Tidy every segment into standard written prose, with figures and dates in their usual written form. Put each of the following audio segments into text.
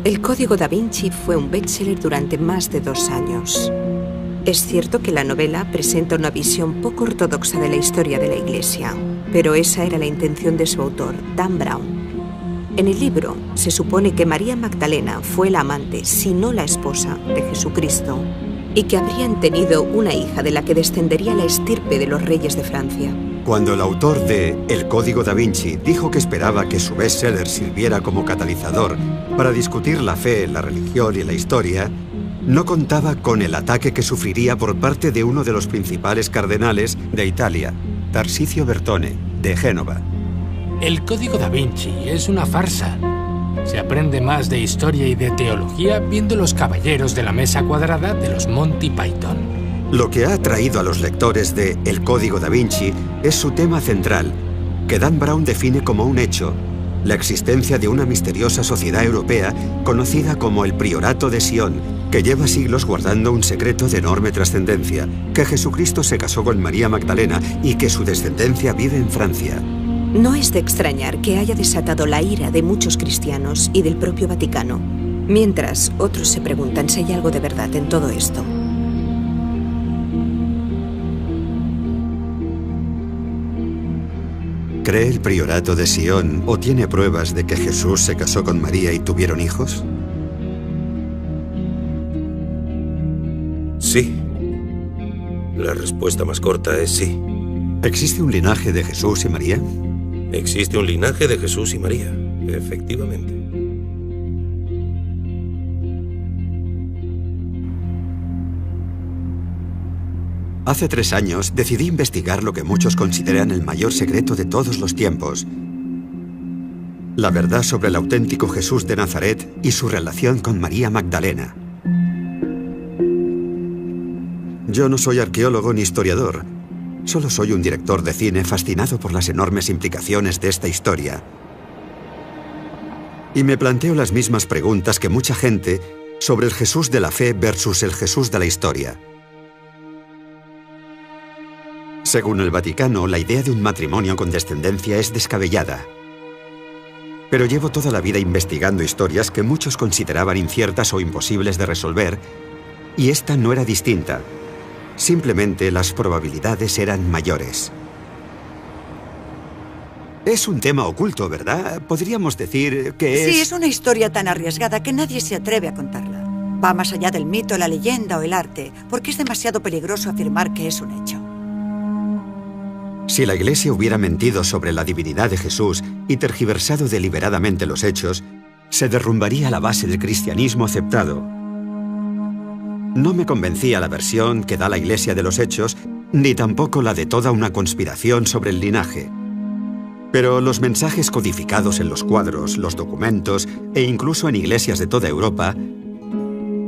El Código da Vinci fue un bestseller durante más de 2 años. Es cierto que la novela presenta una visión poco ortodoxa de la historia de la Iglesia, pero esa era la intención de su autor, Dan Brown. En el libro se supone que María Magdalena fue la amante, si no la esposa, de Jesucristo, y que habrían tenido una hija de la que descendería la estirpe de los reyes de Francia. Cuando el autor de El Código da Vinci dijo que esperaba que su bestseller sirviera como catalizador para discutir la fe, la religión y la historia, no contaba con el ataque que sufriría por parte de uno de los principales cardenales de Italia, Tarcisio Bertone, de Génova. El Código da Vinci es una farsa. Se aprende más de historia y de teología viendo Los Caballeros de la Mesa Cuadrada de los Monty Python. Lo que ha atraído a los lectores de El Código da Vinci es su tema central, que Dan Brown define como un hecho: la existencia de una misteriosa sociedad europea conocida como el Priorato de Sion, que lleva siglos guardando un secreto de enorme trascendencia, que Jesucristo se casó con María Magdalena y que su descendencia vive en Francia. No es de extrañar que haya desatado la ira de muchos cristianos y del propio Vaticano, mientras otros se preguntan si hay algo de verdad en todo esto. ¿Cree el Priorato de Sion o tiene pruebas de que Jesús se casó con María y tuvieron hijos? Sí. La respuesta más corta es sí. ¿Existe un linaje de Jesús y María? Existe un linaje de Jesús y María, efectivamente. Hace 3 años decidí investigar lo que muchos consideran el mayor secreto de todos los tiempos: la verdad sobre el auténtico Jesús de Nazaret y su relación con María Magdalena. Yo no soy arqueólogo ni historiador, solo soy un director de cine fascinado por las enormes implicaciones de esta historia. Y me planteo las mismas preguntas que mucha gente sobre el Jesús de la fe versus el Jesús de la historia. Según el Vaticano, la idea de un matrimonio con descendencia es descabellada. Pero llevo toda la vida investigando historias que muchos consideraban inciertas o imposibles de resolver, y esta no era distinta. Simplemente las probabilidades eran mayores. Es un tema oculto, ¿verdad? Podríamos decir que es... Sí, es una historia tan arriesgada que nadie se atreve a contarla. Va más allá del mito, la leyenda o el arte, porque es demasiado peligroso afirmar que es un hecho. Si la Iglesia hubiera mentido sobre la divinidad de Jesús y tergiversado deliberadamente los hechos, se derrumbaría la base del cristianismo aceptado. No me convencía la versión que da la Iglesia de los hechos, ni tampoco la de toda una conspiración sobre el linaje. Pero los mensajes codificados en los cuadros, los documentos e incluso en iglesias de toda Europa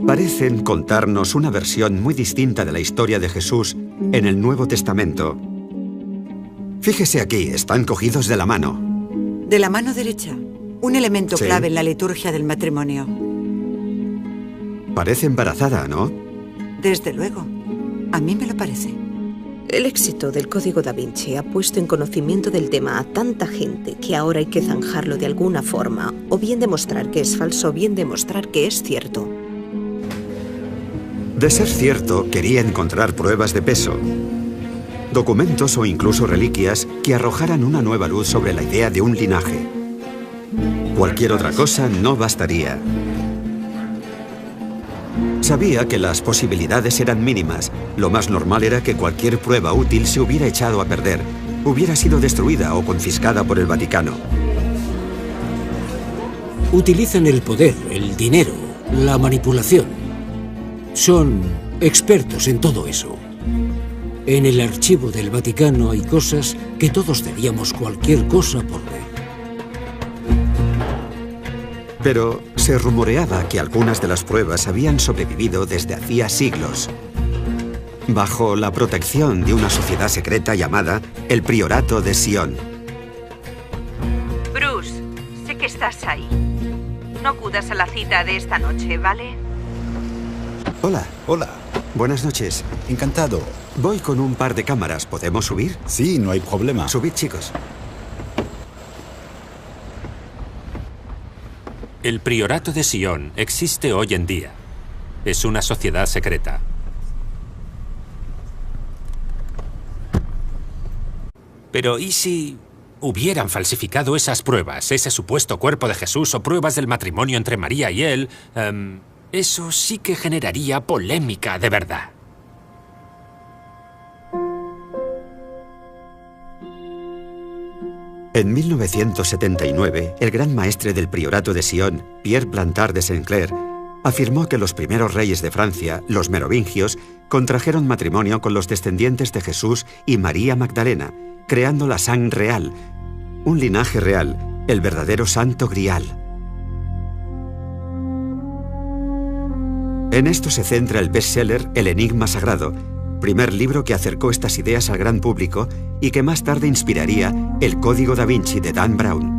parecen contarnos una versión muy distinta de la historia de Jesús en el Nuevo Testamento. Fíjese aquí, están cogidos de la mano. De la mano derecha, un elemento Sí. clave en la liturgia del matrimonio. Parece embarazada, ¿no? Desde luego. A mí me lo parece. El éxito del Código da Vinci ha puesto en conocimiento del tema a tanta gente que ahora hay que zanjarlo de alguna forma, o bien demostrar que es falso o bien demostrar que es cierto. De ser cierto, quería encontrar pruebas de peso. Documentos o incluso reliquias que arrojaran una nueva luz sobre la idea de un linaje. Cualquier otra cosa no bastaría. Sabía que las posibilidades eran mínimas. Lo más normal era que cualquier prueba útil se hubiera echado a perder, hubiera sido destruida o confiscada por el Vaticano. Utilizan el poder, el dinero, la manipulación. Son expertos en todo eso. En el archivo del Vaticano hay cosas que todos daríamos cualquier cosa por ver. Pero se rumoreaba que algunas de las pruebas habían sobrevivido desde hacía siglos, bajo la protección de una sociedad secreta llamada el Priorato de Sion. Bruce, sé que estás ahí. No acudas a la cita de esta noche, ¿vale? Hola. Hola. Buenas noches. Encantado. Voy con un par de cámaras. ¿Podemos subir? Sí, no hay problema. Subid, chicos. El Priorato de Sion existe hoy en día. Es una sociedad secreta. Pero ¿y si hubieran falsificado esas pruebas, ese supuesto cuerpo de Jesús o pruebas del matrimonio entre María y él? Eso sí que generaría polémica de verdad. En 1979, el gran maestre del Priorato de Sion, Pierre Plantard de Saint-Clair, afirmó que los primeros reyes de Francia, los merovingios, contrajeron matrimonio con los descendientes de Jesús y María Magdalena, creando la Sang Real, un linaje real, el verdadero Santo Grial. En esto se centra el bestseller El Enigma Sagrado, primer libro que acercó estas ideas al gran público y que más tarde inspiraría El Código da Vinci de Dan Brown.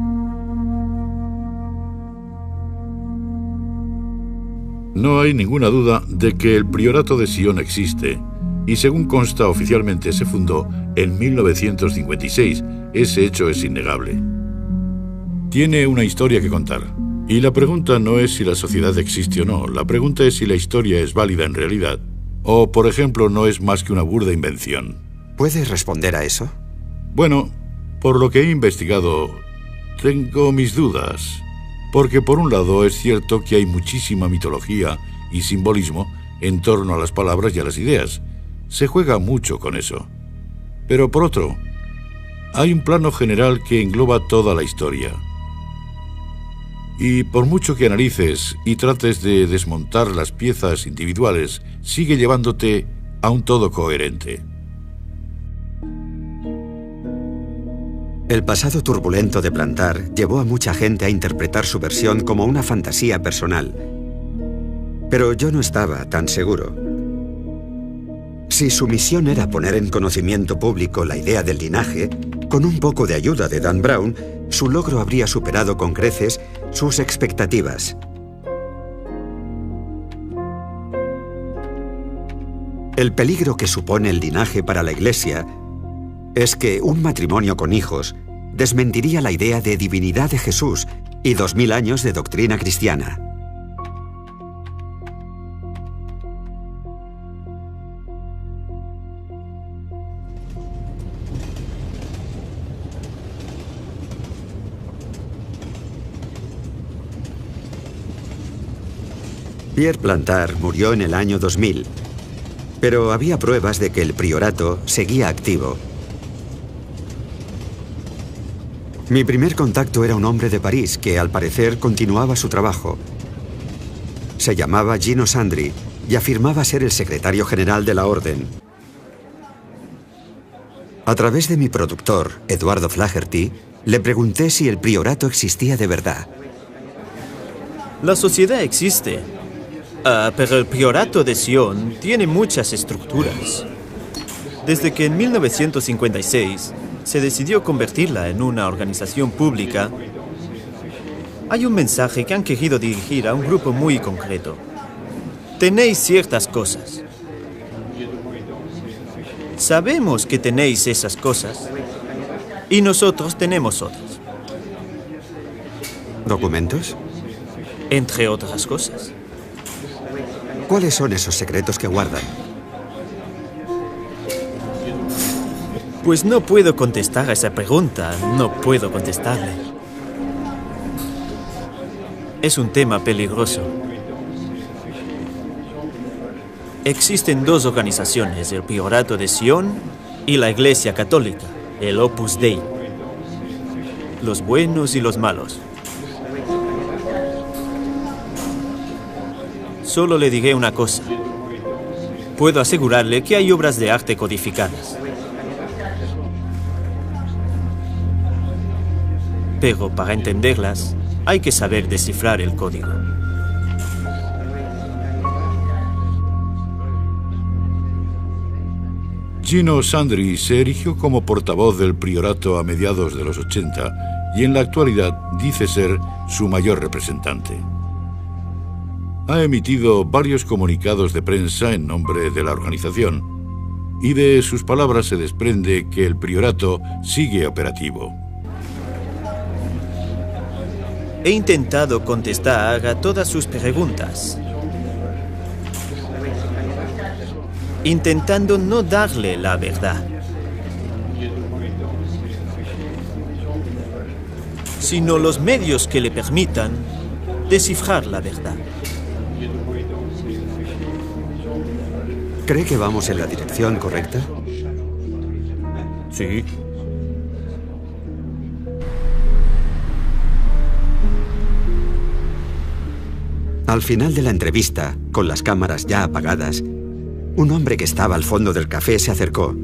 No hay ninguna duda de que el Priorato de Sion existe, y según consta oficialmente se fundó en 1956. Ese hecho es innegable. Tiene una historia que contar. Y la pregunta no es si la sociedad existe o no, la pregunta es si la historia es válida en realidad, o, por ejemplo, no es más que una burda invención. ¿Puedes responder a eso? Bueno, por lo que he investigado, tengo mis dudas. Porque por un lado es cierto que hay muchísima mitología y simbolismo en torno a las palabras y a las ideas. Se juega mucho con eso. Pero por otro, hay un plano general que engloba toda la historia. Y por mucho que analices y trates de desmontar las piezas individuales, sigue llevándote a un todo coherente. El pasado turbulento de Plantard llevó a mucha gente a interpretar su versión como una fantasía personal. Pero yo no estaba tan seguro. Si su misión era poner en conocimiento público la idea del linaje, con un poco de ayuda de Dan Brown, su logro habría superado con creces sus expectativas. El peligro que supone el linaje para la Iglesia es que un matrimonio con hijos desmentiría la idea de divinidad de Jesús y 2000 años de doctrina cristiana. Pierre Plantard murió en el año 2000, pero había pruebas de que el priorato seguía activo. Mi primer contacto era un hombre de París que, al parecer, continuaba su trabajo. Se llamaba Gino Sandri y afirmaba ser el secretario general de la orden. A través de mi productor, Eduardo Flaherty, le pregunté si el priorato existía de verdad. La sociedad existe, pero el Priorato de Sion tiene muchas estructuras. Desde que en 1956 se decidió convertirla en una organización pública, hay un mensaje que han querido dirigir a un grupo muy concreto. Tenéis ciertas cosas. Sabemos que tenéis esas cosas y nosotros tenemos otras. ¿Documentos? Entre otras cosas. ¿Cuáles son esos secretos que guardan? Pues no puedo contestar a esa pregunta, no puedo contestarle. Es un tema peligroso. Existen dos organizaciones, el Priorato de Sion y la Iglesia Católica, el Opus Dei. Los buenos y los malos. Solo le diré una cosa. Puedo asegurarle que hay obras de arte codificadas. Pero para entenderlas, hay que saber descifrar el código. Gino Sandri se erigió como portavoz del priorato a mediados de los 80 y en la actualidad dice ser su mayor representante. Ha emitido varios comunicados de prensa en nombre de la organización y de sus palabras se desprende que el priorato sigue operativo. He intentado contestar a todas sus preguntas, intentando no darle la verdad, sino los medios que le permitan descifrar la verdad. ¿Cree que vamos en la dirección correcta? Sí. Al final de la entrevista, con las cámaras ya apagadas, un hombre que estaba al fondo del café se acercó.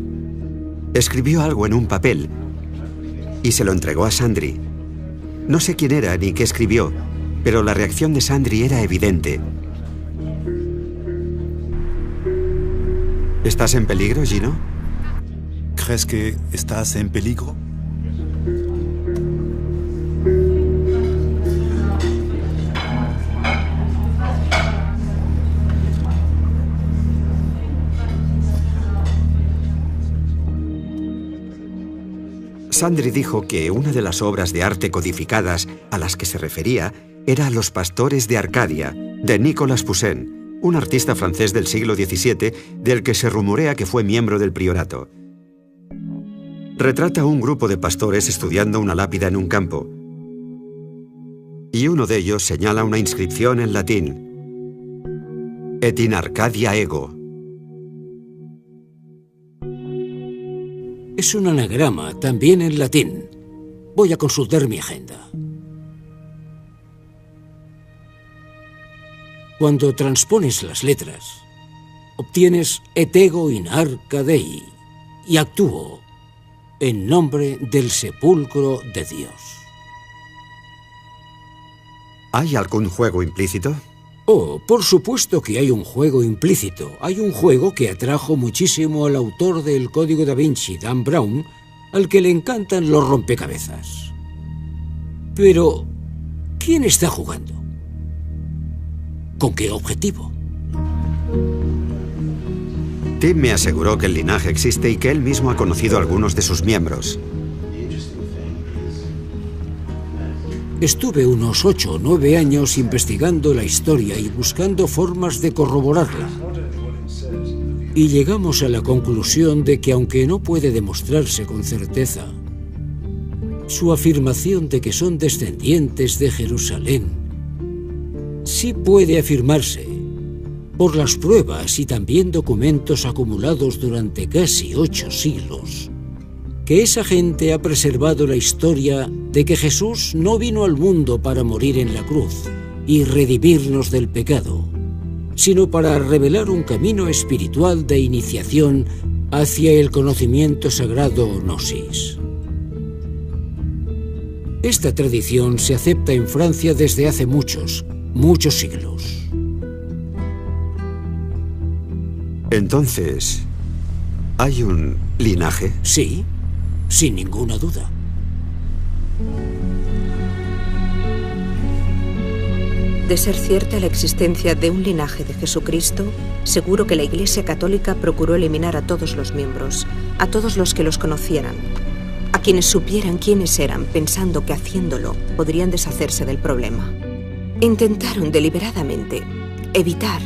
Escribió algo en un papel y se lo entregó a Sandri. No sé quién era ni qué escribió, pero la reacción de Sandri era evidente. ¿Estás en peligro, Gino? ¿Crees que estás en peligro? Sandri dijo que una de las obras de arte codificadas a las que se refería era Los pastores de Arcadia, de Nicolas Poussin, un artista francés del siglo XVII del que se rumorea que fue miembro del priorato. Retrata a un grupo de pastores estudiando una lápida en un campo, y uno de ellos señala una inscripción en latín: Et in Arcadia ego. Es un anagrama, también en latín. Voy a consultar mi agenda. Cuando transpones las letras, obtienes et ego in arca Dei y actúo en nombre del sepulcro de Dios. ¿Hay algún juego implícito? Oh, por supuesto que hay un juego implícito. Hay un juego que atrajo muchísimo al autor del Código da Vinci, Dan Brown, al que le encantan los rompecabezas. Pero, ¿quién está jugando? ¿Con qué objetivo? Tim me aseguró que el linaje existe y que él mismo ha conocido a algunos de sus miembros. Estuve unos 8 o 9 años investigando la historia y buscando formas de corroborarla. Y llegamos a la conclusión de que, aunque no puede demostrarse con certeza, su afirmación de que son descendientes de Jerusalén sí puede afirmarse por las pruebas y también documentos acumulados durante casi 8 siglos, que esa gente ha preservado la historia de que Jesús no vino al mundo para morir en la cruz y redimirnos del pecado, sino para revelar un camino espiritual de iniciación hacia el conocimiento sagrado o gnosis. Esta tradición se acepta en Francia desde hace muchos siglos. Entonces, ¿hay un linaje? Sí, sin ninguna duda. De ser cierta la existencia de un linaje de Jesucristo, seguro que la Iglesia Católica procuró eliminar a todos los miembros, a todos los que los conocieran, a quienes supieran quiénes eran, pensando que haciéndolo podrían deshacerse del problema. Intentaron deliberadamente evitar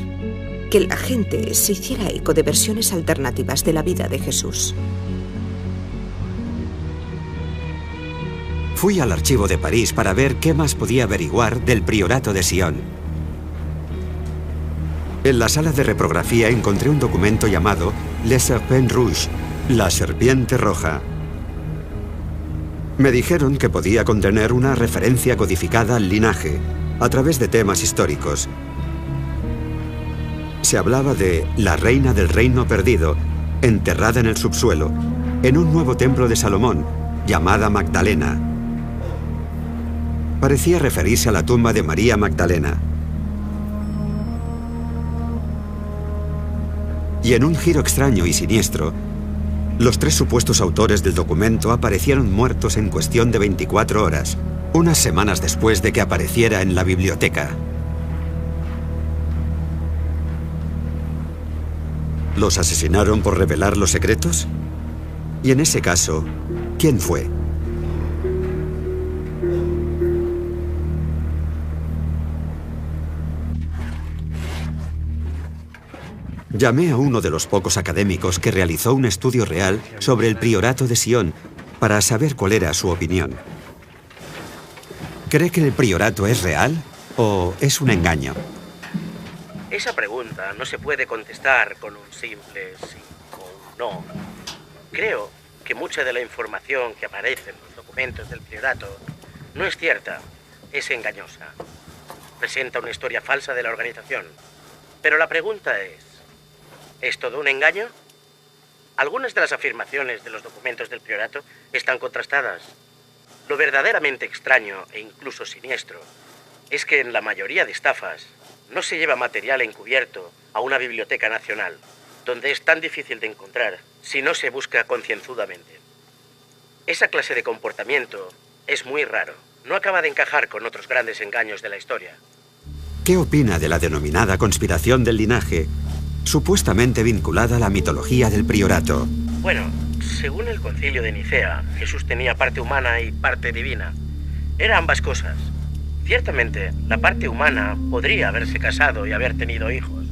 que la gente se hiciera eco de versiones alternativas de la vida de Jesús. Fui al archivo de París para ver qué más podía averiguar del priorato de Sion. En la sala de reprografía encontré un documento llamado Le Serpent Rouge, la serpiente roja. Me dijeron que podía contener una referencia codificada al linaje, a través de temas históricos. Se hablaba de la reina del reino perdido, enterrada en el subsuelo, en un nuevo templo de Salomón, llamada Magdalena. Parecía referirse a la tumba de María Magdalena. Y en un giro extraño y siniestro, los 3 supuestos autores del documento aparecieron muertos en cuestión de 24 horas, unas semanas después de que apareciera en la biblioteca. ¿Los asesinaron por revelar los secretos? Y en ese caso, ¿quién fue? Llamé a uno de los pocos académicos que realizó un estudio real sobre el priorato de Sion para saber cuál era su opinión. ¿Cree que el priorato es real o es un engaño? Esa pregunta no se puede contestar con un simple sí o un no. Creo que mucha de la información que aparece en los documentos del priorato no es cierta, es engañosa. Presenta una historia falsa de la organización. Pero la pregunta ¿es todo un engaño? Algunas de las afirmaciones de los documentos del priorato están contrastadas. Lo verdaderamente extraño e incluso siniestro es que en la mayoría de estafas no se lleva material encubierto a una biblioteca nacional, donde es tan difícil de encontrar si no se busca concienzudamente. Esa clase de comportamiento es muy raro. No acaba de encajar con otros grandes engaños de la historia. ¿Qué opina de la denominada conspiración del linaje, supuestamente vinculada a la mitología del priorato? Bueno, según el Concilio de Nicea, Jesús tenía parte humana y parte divina. Era ambas cosas. Ciertamente, la parte humana podría haberse casado y haber tenido hijos.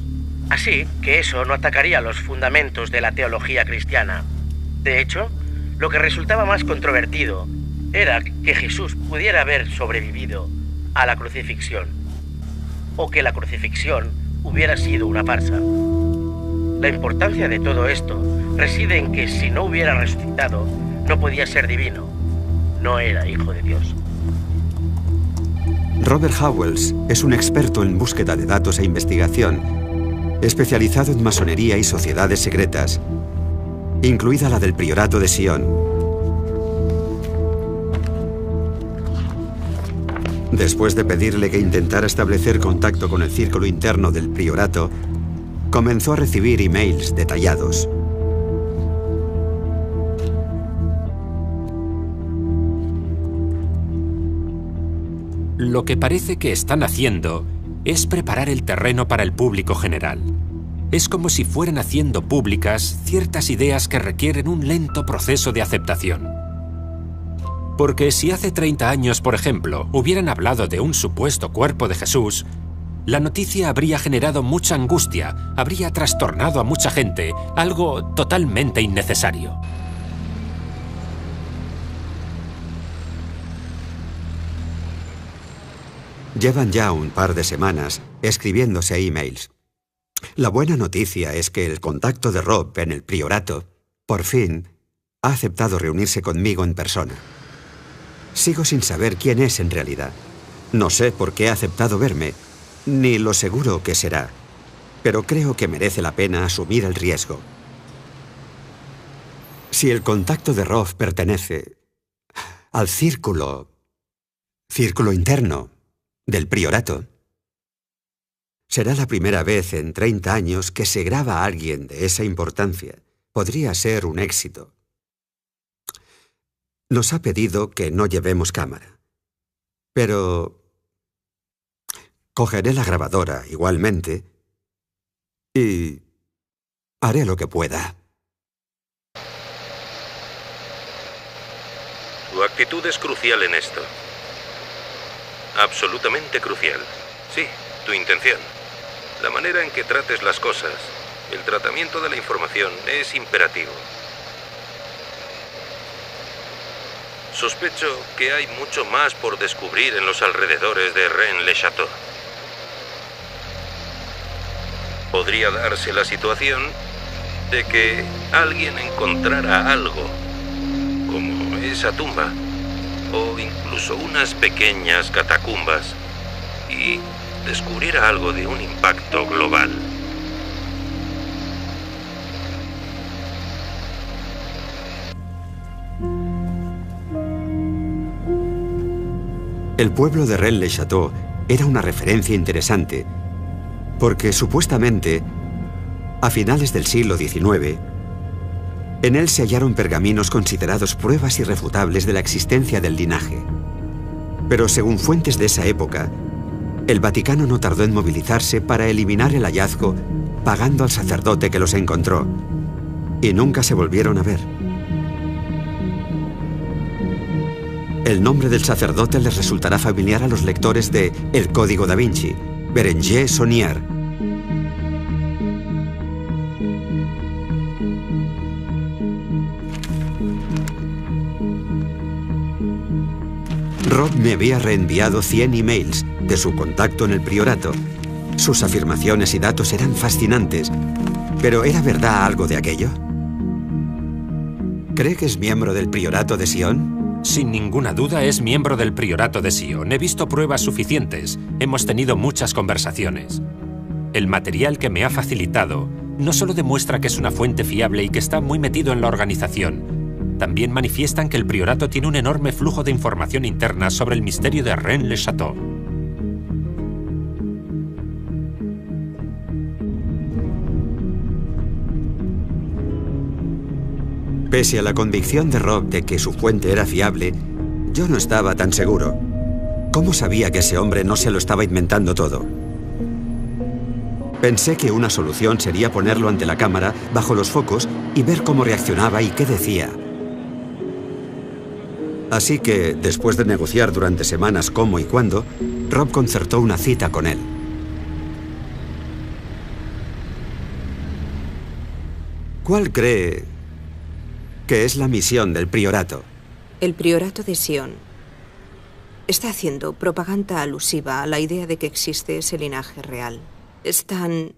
Así que eso no atacaría los fundamentos de la teología cristiana. De hecho, lo que resultaba más controvertido era que Jesús pudiera haber sobrevivido a la crucifixión, o que la crucifixión hubiera sido una farsa. La importancia de todo esto reside en que si no hubiera resucitado, no podía ser divino. No era hijo de Dios. Robert Howells es un experto en búsqueda de datos e investigación, especializado en masonería y sociedades secretas, incluida la del priorato de Sion. Después de pedirle que intentara establecer contacto con el círculo interno del priorato, comenzó a recibir emails detallados. Lo que parece que están haciendo es preparar el terreno para el público general. Es como si fueran haciendo públicas ciertas ideas que requieren un lento proceso de aceptación. Porque si hace 30 años, por ejemplo, hubieran hablado de un supuesto cuerpo de Jesús, la noticia habría generado mucha angustia, habría trastornado a mucha gente, algo totalmente innecesario. Llevan ya un par de semanas escribiéndose emails. La buena noticia es que el contacto de Rob en el priorato, por fin, ha aceptado reunirse conmigo en persona. Sigo sin saber quién es en realidad. No sé por qué ha aceptado verme, ni lo seguro que será, pero creo que merece la pena asumir el riesgo. Si el contacto de Rob pertenece al círculo interno del priorato, será la primera vez en 30 años que se graba a alguien de esa importancia. Podría ser un éxito. Nos ha pedido que no llevemos cámara, pero cogeré la grabadora igualmente y haré lo que pueda. Tu actitud es crucial en esto. Absolutamente crucial. Sí, tu intención. La manera en que trates las cosas, el tratamiento de la información es imperativo. Sospecho que hay mucho más por descubrir en los alrededores de Rennes-le-Château. Podría darse la situación de que alguien encontrara algo, como esa tumba, o incluso unas pequeñas catacumbas, y descubriera algo de un impacto global. El pueblo de Rennes-le-Château era una referencia interesante porque supuestamente, a finales del siglo XIX, en él se hallaron pergaminos considerados pruebas irrefutables de la existencia del linaje. Pero según fuentes de esa época, el Vaticano no tardó en movilizarse para eliminar el hallazgo, pagando al sacerdote que los encontró, y nunca se volvieron a ver. El nombre del sacerdote les resultará familiar a los lectores de El Código da Vinci, Berenguer Saunier. Rob me había reenviado 100 emails de su contacto en el priorato. Sus afirmaciones y datos eran fascinantes, pero ¿era verdad algo de aquello? ¿Cree que es miembro del priorato de Sion? Sin ninguna duda es miembro del priorato de Sion. He visto pruebas suficientes. Hemos tenido muchas conversaciones. El material que me ha facilitado no solo demuestra que es una fuente fiable y que está muy metido en la organización, también manifiestan que el priorato tiene un enorme flujo de información interna sobre el misterio de Rennes-le-Château. Pese a la convicción de Rob de que su fuente era fiable, yo no estaba tan seguro. ¿Cómo sabía que ese hombre no se lo estaba inventando todo? Pensé que una solución sería ponerlo ante la cámara, bajo los focos, y ver cómo reaccionaba y qué decía. Así que, después de negociar durante semanas cómo y cuándo, Rob concertó una cita con él. ¿Cuál cree que es la misión del priorato? El priorato de Sion está haciendo propaganda alusiva a la idea de que existe ese linaje real. Están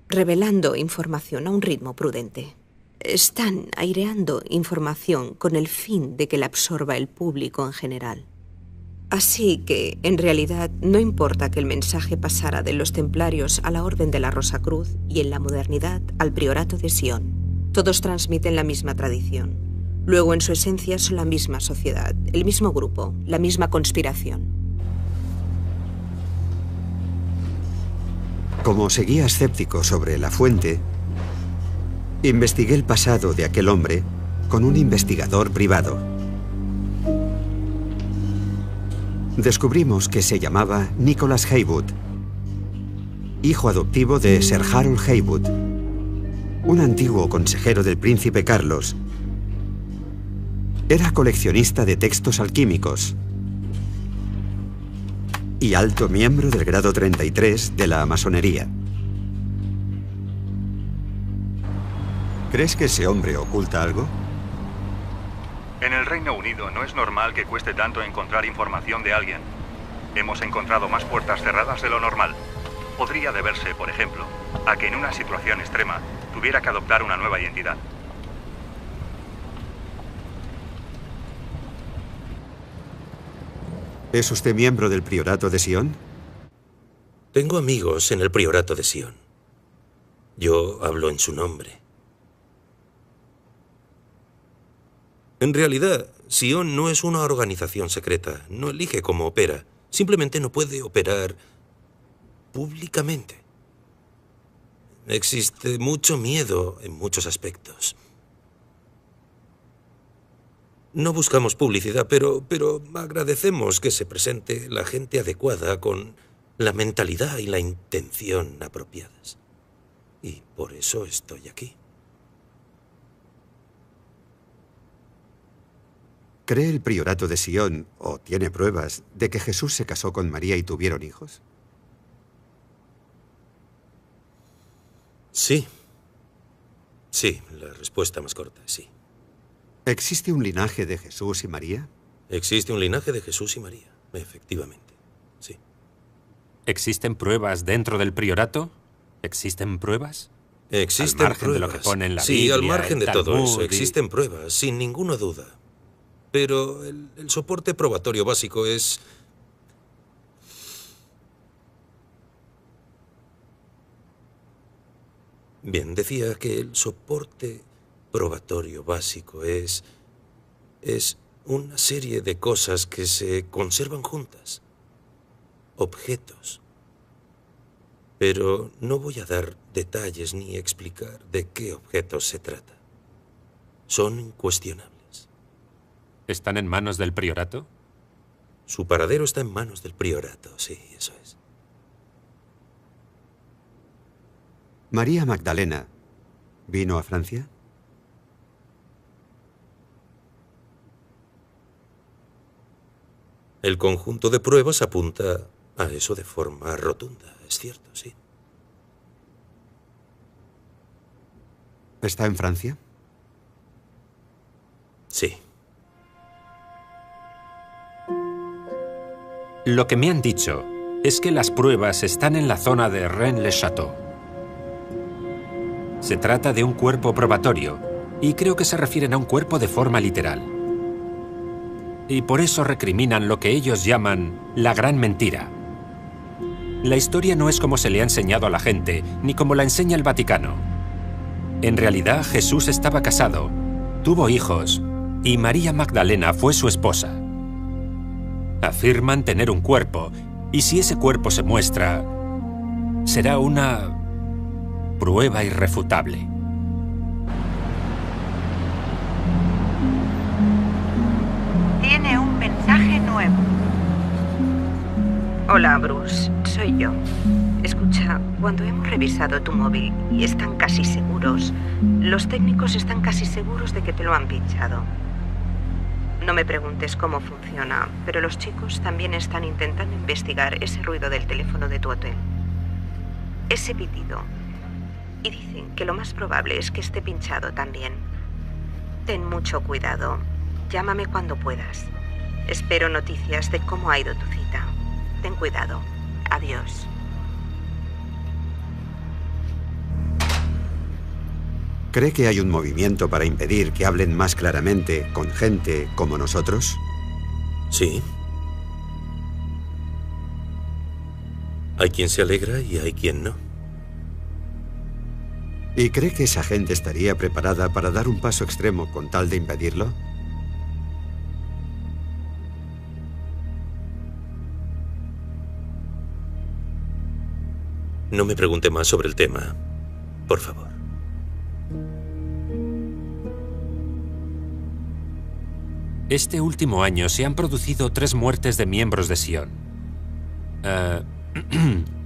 revelando información a un ritmo prudente. Están aireando información con el fin de que la absorba el público en general. Así que, en realidad, no importa que el mensaje pasara de los templarios a la Orden de la Rosa Cruz y en la modernidad al priorato de Sion. Todos transmiten la misma tradición. Luego, en su esencia, son la misma sociedad, el mismo grupo, la misma conspiración. Como seguía escéptico sobre la fuente, investigué el pasado de aquel hombre con un investigador privado. Descubrimos que se llamaba Nicholas Heywood, hijo adoptivo de Sir Harold Heywood, un antiguo consejero del príncipe Carlos. Era coleccionista de textos alquímicos y alto miembro del grado 33 de la masonería. ¿Crees que ese hombre oculta algo? En el Reino Unido no es normal que cueste tanto encontrar información de alguien. Hemos encontrado más puertas cerradas de lo normal. Podría deberse, por ejemplo, a que en una situación extrema tuviera que adoptar una nueva identidad. ¿Es usted miembro del priorato de Sion? Tengo amigos en el priorato de Sion. Yo hablo en su nombre. En realidad, Sion no es una organización secreta. No elige cómo opera. Simplemente no puede operar públicamente. Existe mucho miedo en muchos aspectos. No buscamos publicidad, pero agradecemos que se presente la gente adecuada con la mentalidad y la intención apropiadas. Y por eso estoy aquí. ¿Cree el priorato de Sion, o tiene pruebas, de que Jesús se casó con María y tuvieron hijos? Sí. Sí, la respuesta más corta, sí. ¿Existe un linaje de Jesús y María? Existe un linaje de Jesús y María, efectivamente, sí. ¿Existen pruebas dentro del priorato? ¿Existen pruebas? Existen al margen pruebas. de lo que pone en la sí, Biblia, al margen de todo Talmud eso, existen pruebas, sin ninguna duda. Pero el soporte probatorio básico es... Bien, decía que el soporte probatorio básico es una serie de cosas que se conservan juntas. Objetos. Pero no voy a dar detalles ni explicar de qué objetos se trata. Son incuestionables. ¿Están en manos del priorato? Su paradero está en manos del priorato, sí, eso es. ¿María Magdalena vino a Francia? El conjunto de pruebas apunta a eso de forma rotunda, es cierto, sí. ¿Está en Francia? Sí. Lo que me han dicho es que las pruebas están en la zona de Rennes-le-Château. Se trata de un cuerpo probatorio, y creo que se refieren a un cuerpo de forma literal. Y por eso recriminan lo que ellos llaman la gran mentira. La historia no es como se le ha enseñado a la gente, ni como la enseña el Vaticano. En realidad, Jesús estaba casado, tuvo hijos, y María Magdalena fue su esposa. Afirman tener un cuerpo, y si ese cuerpo se muestra, será una prueba irrefutable. Tiene un mensaje nuevo. Hola, Bruce. Soy yo. Escucha, cuando hemos revisado tu móvil y están casi seguros, los técnicos están casi seguros de que te lo han pinchado. No me preguntes cómo funciona, pero los chicos también están intentando investigar ese ruido del teléfono de tu hotel. Ese pitido. Y dicen que lo más probable es que esté pinchado también. Ten mucho cuidado. Llámame cuando puedas. Espero noticias de cómo ha ido tu cita. Ten cuidado. Adiós. ¿Cree que hay un movimiento para impedir que hablen más claramente con gente como nosotros? Sí. Hay quien se alegra y hay quien no. ¿Y cree que esa gente estaría preparada para dar un paso extremo con tal de impedirlo? No me pregunte más sobre el tema, por favor. Este último año se han producido 3 muertes de miembros de Sion.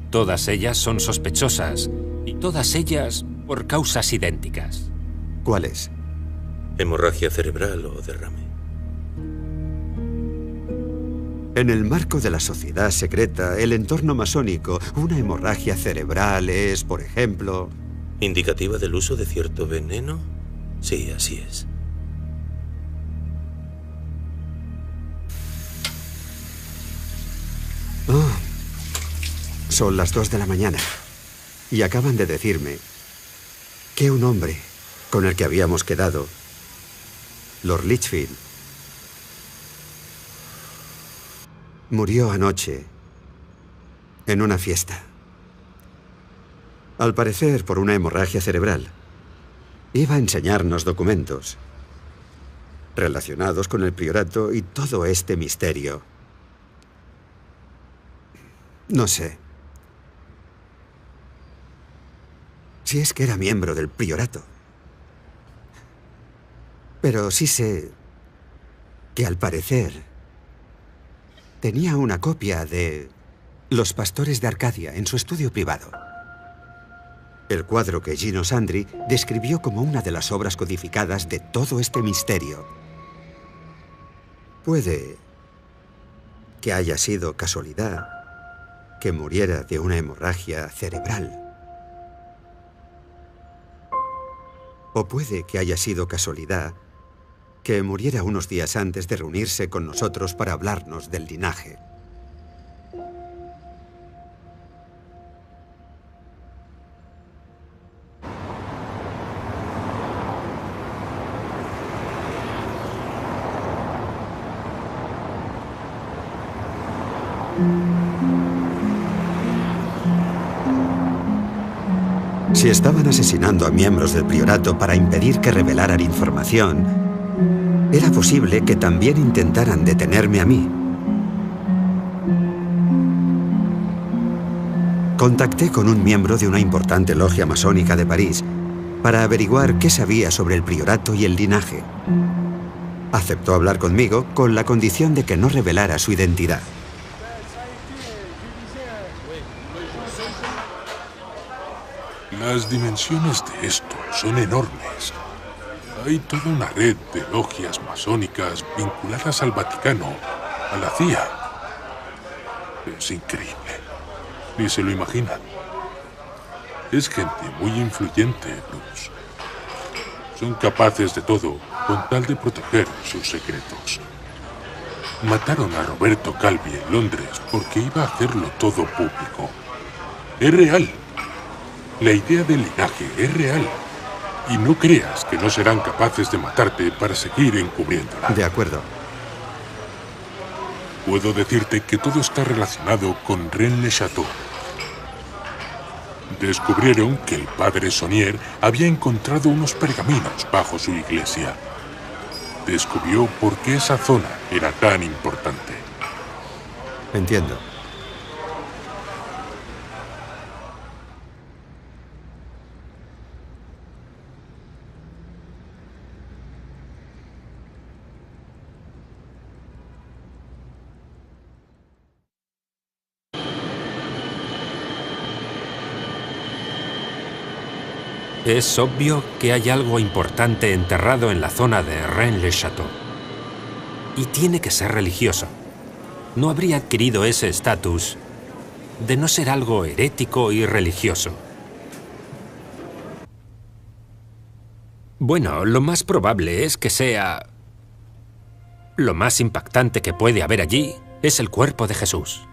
Todas ellas son sospechosas, y todas ellas por causas idénticas. ¿Cuáles? Hemorragia cerebral o derrame. En el marco de la sociedad secreta, el entorno masónico, una hemorragia cerebral es, por ejemplo... ¿Indicativa del uso de cierto veneno? Sí, así es. Oh, son las 2 de la mañana y acaban de decirme que un hombre con el que habíamos quedado, Lord Lichfield, murió anoche en una fiesta. Al parecer por una hemorragia cerebral. Iba a enseñarnos documentos relacionados con el priorato y todo este misterio. No sé si es que era miembro del priorato, pero sí sé que al parecer tenía una copia de Los Pastores de Arcadia en su estudio privado. El cuadro que Gino Sandri describió como una de las obras codificadas de todo este misterio. Puede que haya sido casualidad que muriera de una hemorragia cerebral. O puede que haya sido casualidad que muriera unos días antes de reunirse con nosotros para hablarnos del linaje. Si estaban asesinando a miembros del priorato para impedir que revelaran información, era posible que también intentaran detenerme a mí. Contacté con un miembro de una importante logia masónica de París para averiguar qué sabía sobre el priorato y el linaje. Aceptó hablar conmigo con la condición de que no revelara su identidad. Las dimensiones de esto son enormes. Hay toda una red de logias masónicas vinculadas al Vaticano, a la CIA. Es increíble. Ni se lo imaginan. Es gente muy influyente, Bruce. Son capaces de todo con tal de proteger sus secretos. Mataron a Roberto Calvi en Londres porque iba a hacerlo todo público. Es real. La idea del linaje es real. Y no creas que no serán capaces de matarte para seguir encubriéndola. De acuerdo. Puedo decirte que todo está relacionado con Rennes-le-Château. Descubrieron que el padre Saunier había encontrado unos pergaminos bajo su iglesia. Descubrió por qué esa zona era tan importante. Entiendo. Es obvio que hay algo importante enterrado en la zona de Rennes-le-Château. Y tiene que ser religioso. No habría adquirido ese estatus de no ser algo herético y religioso. Bueno, lo más probable es que sea... Lo más impactante que puede haber allí es el cuerpo de Jesús.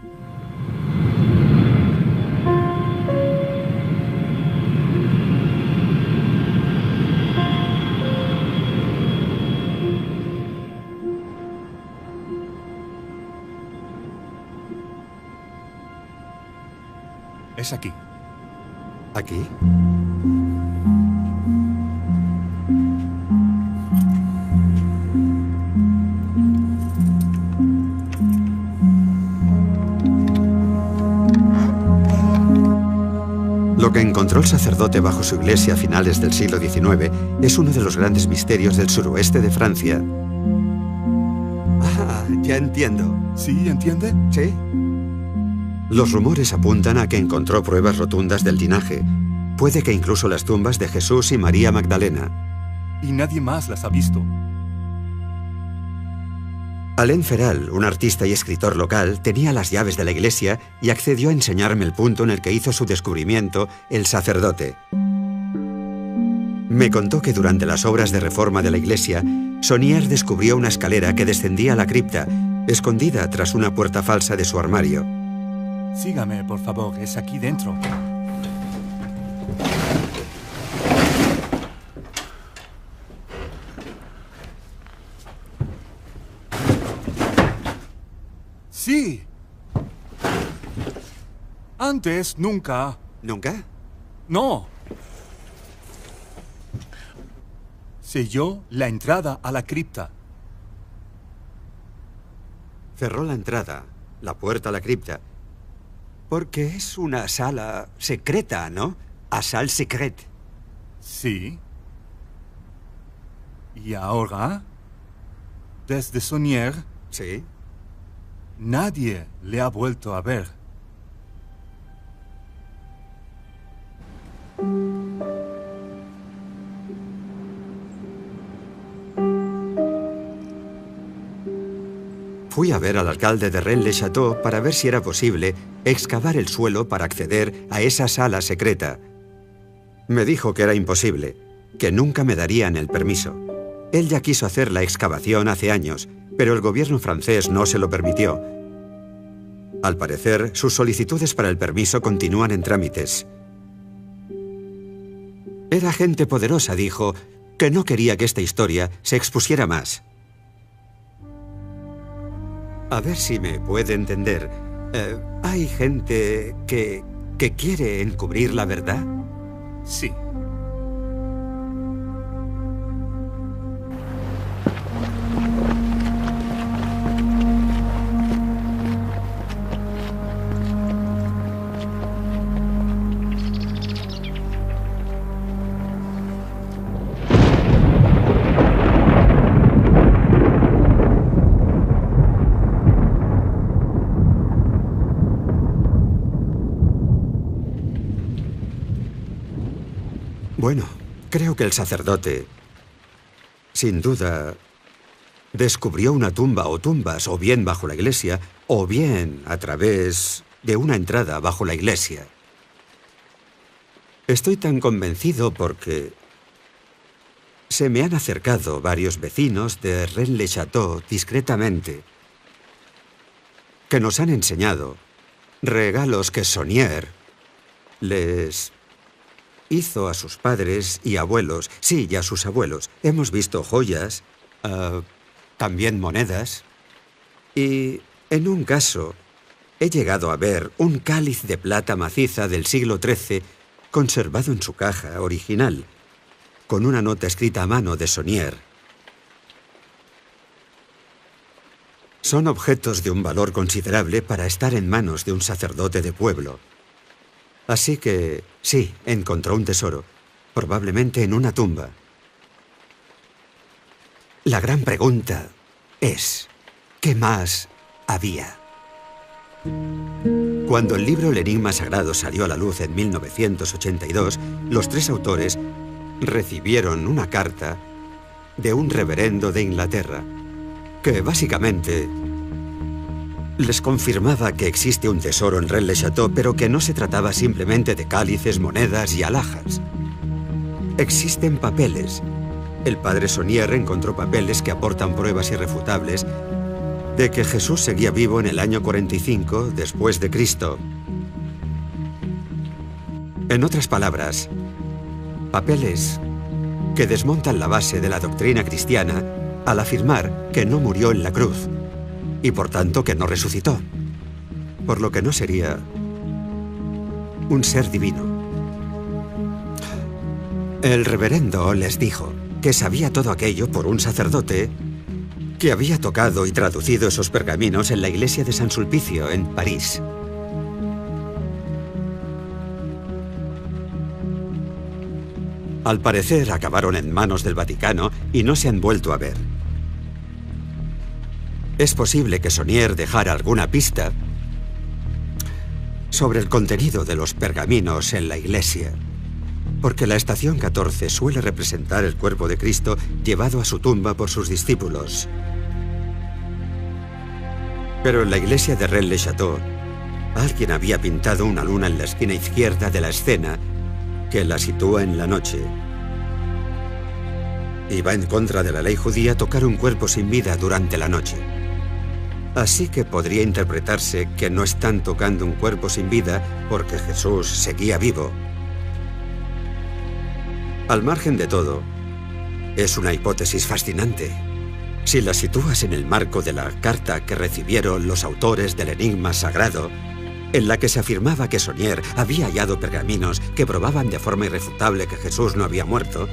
Es aquí. ¿Aquí? Lo que encontró el sacerdote bajo su iglesia a finales del siglo XIX es uno de los grandes misterios del suroeste de Francia. Ah, ya entiendo. ¿Sí, entiende? Sí. Los rumores apuntan a que encontró pruebas rotundas del linaje. Puede que incluso las tumbas de Jesús y María Magdalena. Y nadie más las ha visto. Alain Feral, un artista y escritor local, tenía las llaves de la iglesia y accedió a enseñarme el punto en el que hizo su descubrimiento el sacerdote. Me contó que durante las obras de reforma de la iglesia, Saunier descubrió una escalera que descendía a la cripta, escondida tras una puerta falsa de su armario. Sígame, por favor, es aquí dentro. Sí. Antes, nunca. ¿Nunca? No. Selló la entrada a la cripta. Cerró la entrada, la puerta a la cripta. Porque es una sala secreta, ¿no? A salle secrète. Sí. Y ahora, desde Saunier, sí, nadie le ha vuelto a ver. Fui a ver al alcalde de Rennes-le-Château para ver si era posible excavar el suelo para acceder a esa sala secreta. Me dijo que era imposible, que nunca me darían el permiso. Él ya quiso hacer la excavación hace años, pero el gobierno francés no se lo permitió. Al parecer, sus solicitudes para el permiso continúan en trámites. Era gente poderosa, dijo, que no quería que esta historia se expusiera más. A ver si me puede entender. ¿Hay gente que quiere encubrir la verdad? Sí. Bueno, creo que el sacerdote, sin duda, descubrió una tumba o tumbas, o bien bajo la iglesia, o bien a través de una entrada bajo la iglesia. Estoy tan convencido porque se me han acercado varios vecinos de Rennes-le-Château discretamente, que nos han enseñado regalos que Saunier les hizo a sus padres y abuelos. Sí, y a sus abuelos. Hemos visto joyas, también monedas, y en un caso he llegado a ver un cáliz de plata maciza del siglo XIII conservado en su caja original, con una nota escrita a mano de Saunier. Son objetos de un valor considerable para estar en manos de un sacerdote de pueblo. Así que, sí, encontró un tesoro, probablemente en una tumba. La gran pregunta es, ¿qué más había? Cuando el libro El Enigma Sagrado salió a la luz en 1982, los tres autores recibieron una carta de un reverendo de Inglaterra que básicamente les confirmaba que existe un tesoro en Rennes-le-Château, pero que no se trataba simplemente de cálices, monedas y alhajas. Existen papeles. El padre Saunier encontró papeles que aportan pruebas irrefutables de que Jesús seguía vivo en el año 45 después de Cristo. En otras palabras, papeles que desmontan la base de la doctrina cristiana al afirmar que no murió en la cruz y por tanto que no resucitó, por lo que no sería un ser divino. El reverendo les dijo que sabía todo aquello por un sacerdote que había tocado y traducido esos pergaminos en la iglesia de San Sulpicio, en París. Al parecer acabaron en manos del Vaticano y no se han vuelto a ver. Es posible que Saunier dejara alguna pista sobre el contenido de los pergaminos en la iglesia, porque la estación 14 suele representar el cuerpo de Cristo llevado a su tumba por sus discípulos. Pero en la iglesia de Rennes-le-Château, alguien había pintado una luna en la esquina izquierda de la escena que la sitúa en la noche. Y va en contra de la ley judía tocar un cuerpo sin vida durante la noche. Así que podría interpretarse que no están tocando un cuerpo sin vida porque Jesús seguía vivo. Al margen de todo, es una hipótesis fascinante. Si la sitúas en el marco de la carta que recibieron los autores del Enigma Sagrado, en la que se afirmaba que Saunier había hallado pergaminos que probaban de forma irrefutable que Jesús no había muerto,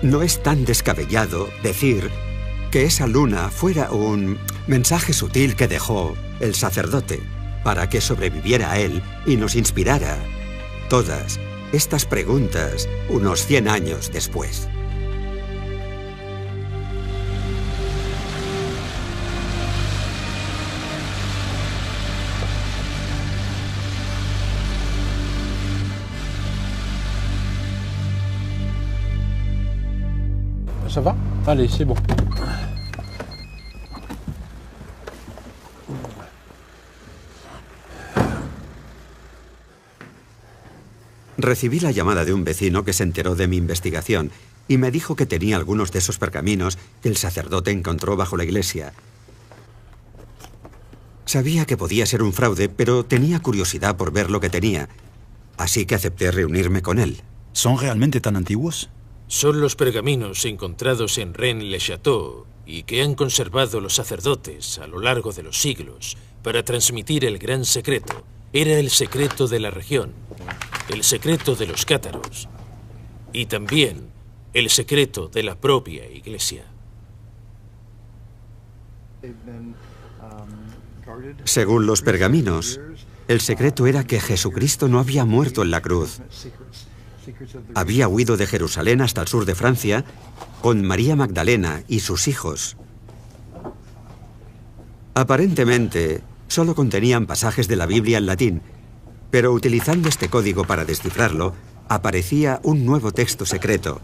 no es tan descabellado decir que esa luna fuera un mensaje sutil que dejó el sacerdote para que sobreviviera a él y nos inspirara todas estas preguntas unos 100 años después. Ça va? Allez, c'est bon. Recibí la llamada de un vecino que se enteró de mi investigación y me dijo que tenía algunos de esos pergaminos que el sacerdote encontró bajo la iglesia. Sabía que podía ser un fraude, pero tenía curiosidad por ver lo que tenía, así que acepté reunirme con él. ¿Son realmente tan antiguos? Son los pergaminos encontrados en Rennes-le-Château y que han conservado los sacerdotes a lo largo de los siglos para transmitir el gran secreto. Era el secreto de la región, el secreto de los cátaros y también el secreto de la propia iglesia. Según los pergaminos, el secreto era que Jesucristo no había muerto en la cruz. Había huido de Jerusalén hasta el sur de Francia con María Magdalena y sus hijos. Aparentemente, solo contenían pasajes de la Biblia en latín, pero utilizando este código para descifrarlo, aparecía un nuevo texto secreto.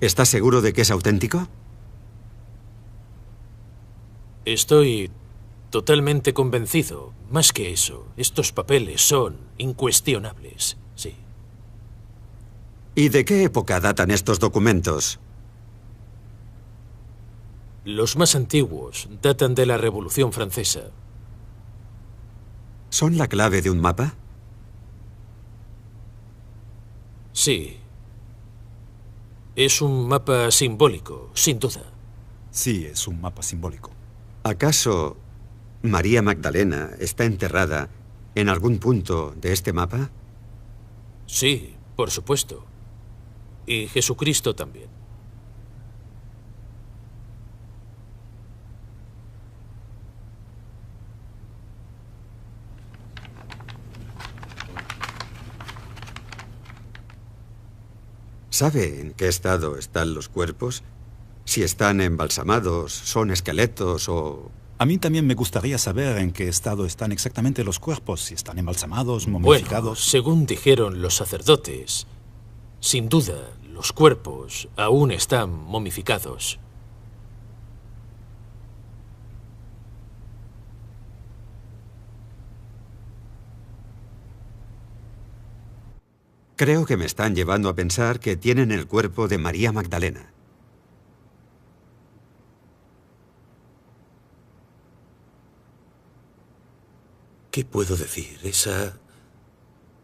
¿Estás seguro de que es auténtico? Estoy totalmente convencido. Más que eso, estos papeles son incuestionables, sí. ¿Y de qué época datan estos documentos? Los más antiguos datan de la Revolución Francesa. ¿Son la clave de un mapa? Sí. Es un mapa simbólico, sin duda. Sí, es un mapa simbólico. ¿Acaso María Magdalena está enterrada en algún punto de este mapa? Sí, por supuesto. Y Jesucristo también. ¿Sabe en qué estado están los cuerpos? Si están embalsamados, son esqueletos o... A mí también me gustaría saber en qué estado están exactamente los cuerpos, si están embalsamados, momificados... Bueno, según dijeron los sacerdotes, sin duda, los cuerpos aún están momificados. Creo que me están llevando a pensar que tienen el cuerpo de María Magdalena. ¿Qué puedo decir? Esa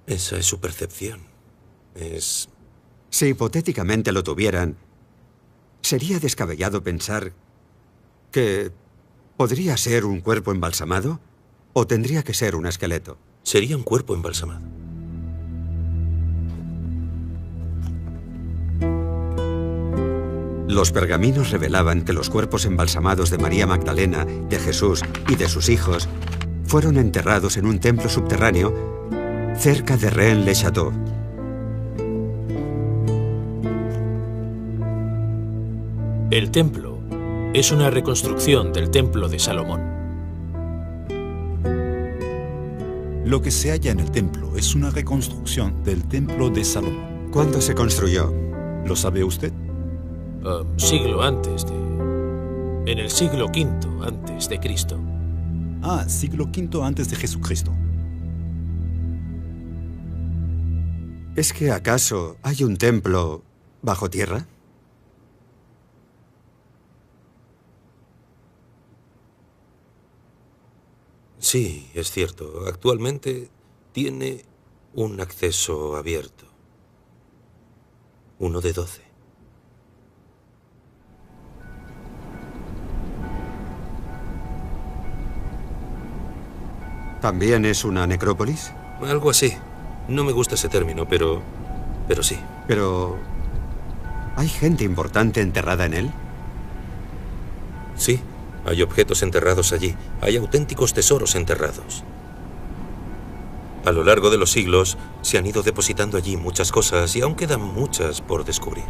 es su percepción. Si hipotéticamente lo tuvieran, ¿sería descabellado pensar que podría ser un cuerpo embalsamado o tendría que ser un esqueleto? Sería un cuerpo embalsamado. Los pergaminos revelaban que los cuerpos embalsamados de María Magdalena, de Jesús y de sus hijos fueron enterrados en un templo subterráneo cerca de Rennes-le-Château. El templo es una reconstrucción del templo de Salomón. Lo que se halla en el templo es una reconstrucción del templo de Salomón. ¿Cuándo se construyó? ¿Lo sabe usted? Siglo antes de... En el siglo V antes de Cristo. Ah, siglo V antes de Jesucristo. ¿Es que acaso hay un templo bajo tierra? Sí, es cierto. Actualmente tiene un acceso abierto. Uno de 12. ¿También es una necrópolis? Algo así. No me gusta ese término, pero sí. Pero... ¿hay gente importante enterrada en él? Sí, hay objetos enterrados allí. Hay auténticos tesoros enterrados. A lo largo de los siglos se han ido depositando allí muchas cosas y aún quedan muchas por descubrir.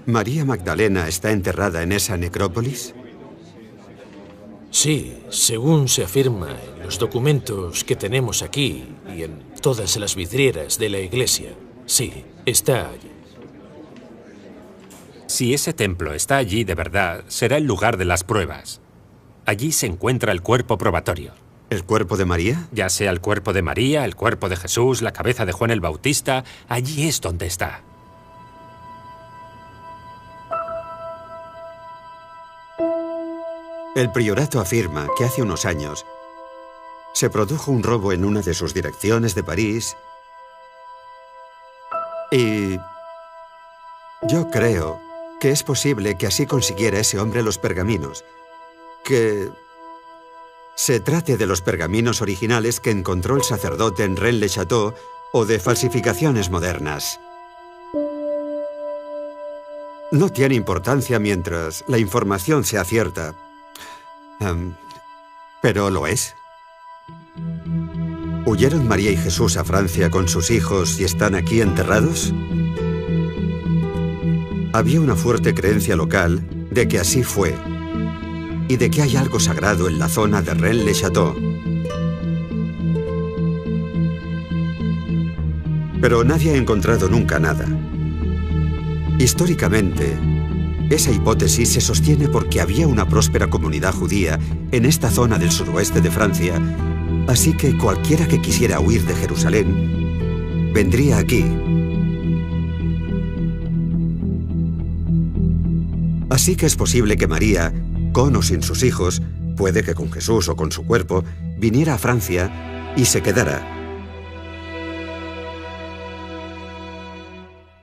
¿María Magdalena está enterrada en esa necrópolis? Sí, según se afirma en los documentos que tenemos aquí y en todas las vidrieras de la iglesia. Sí, está allí. Si ese templo está allí de verdad, será el lugar de las pruebas. Allí se encuentra el cuerpo probatorio. ¿El cuerpo de María? Ya sea el cuerpo de María, el cuerpo de Jesús, la cabeza de Juan el Bautista, allí es donde está. El priorato afirma que hace unos años se produjo un robo en una de sus direcciones de París y yo creo que es posible que así consiguiera ese hombre los pergaminos, que se trate de los pergaminos originales que encontró el sacerdote en Rennes-le-Château o de falsificaciones modernas. No tiene importancia mientras la información sea cierta. ¿Pero lo es? ¿Huyeron María y Jesús a Francia con sus hijos y están aquí enterrados? Había una fuerte creencia local de que así fue y de que hay algo sagrado en la zona de Rennes-le-Château. Pero nadie ha encontrado nunca nada. Históricamente, esa hipótesis se sostiene porque había una próspera comunidad judía en esta zona del suroeste de Francia, así que cualquiera que quisiera huir de Jerusalén vendría aquí. Así que es posible que María, con o sin sus hijos, puede que con Jesús o con su cuerpo, viniera a Francia y se quedara.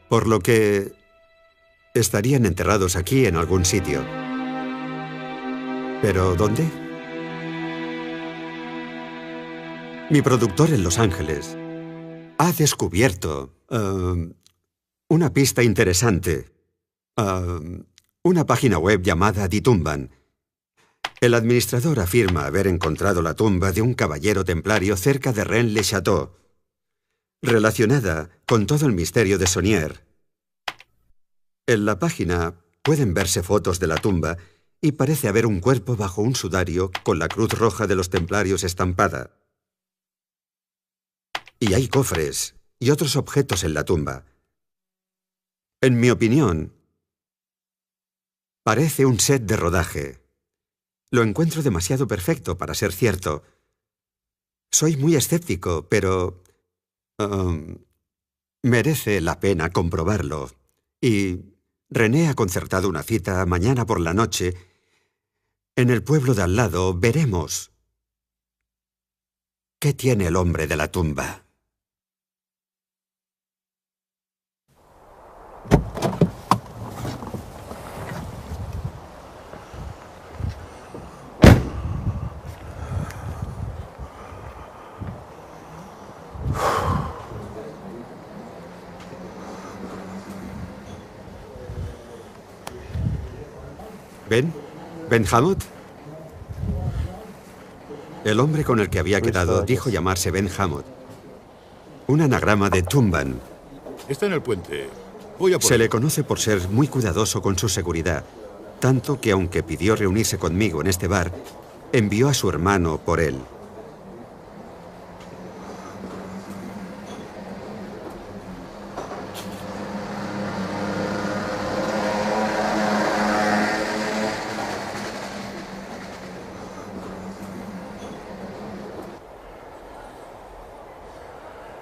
Por lo que estarían enterrados aquí en algún sitio. ¿Pero dónde? Mi productor en Los Ángeles ha descubierto una pista interesante. Una página web llamada Die Tumban. El administrador afirma haber encontrado la tumba de un caballero templario cerca de Rennes-le-Château, relacionada con todo el misterio de Saunier. En la página pueden verse fotos de la tumba y parece haber un cuerpo bajo un sudario con la cruz roja de los templarios estampada. Y hay cofres y otros objetos en la tumba. En mi opinión, parece un set de rodaje. Lo encuentro demasiado perfecto para ser cierto. Soy muy escéptico, pero merece la pena comprobarlo. Y René ha concertado una cita mañana por la noche. En el pueblo de al lado veremos qué tiene el hombre de la tumba. ¿Ben Hamot? El hombre con el que había quedado dijo llamarse Ben Hamot. Un anagrama de Tumban. Está en el puente. Voy a por Se él. le conoce por ser muy cuidadoso con su seguridad, tanto que aunque pidió reunirse conmigo en este bar, envió a su hermano por él.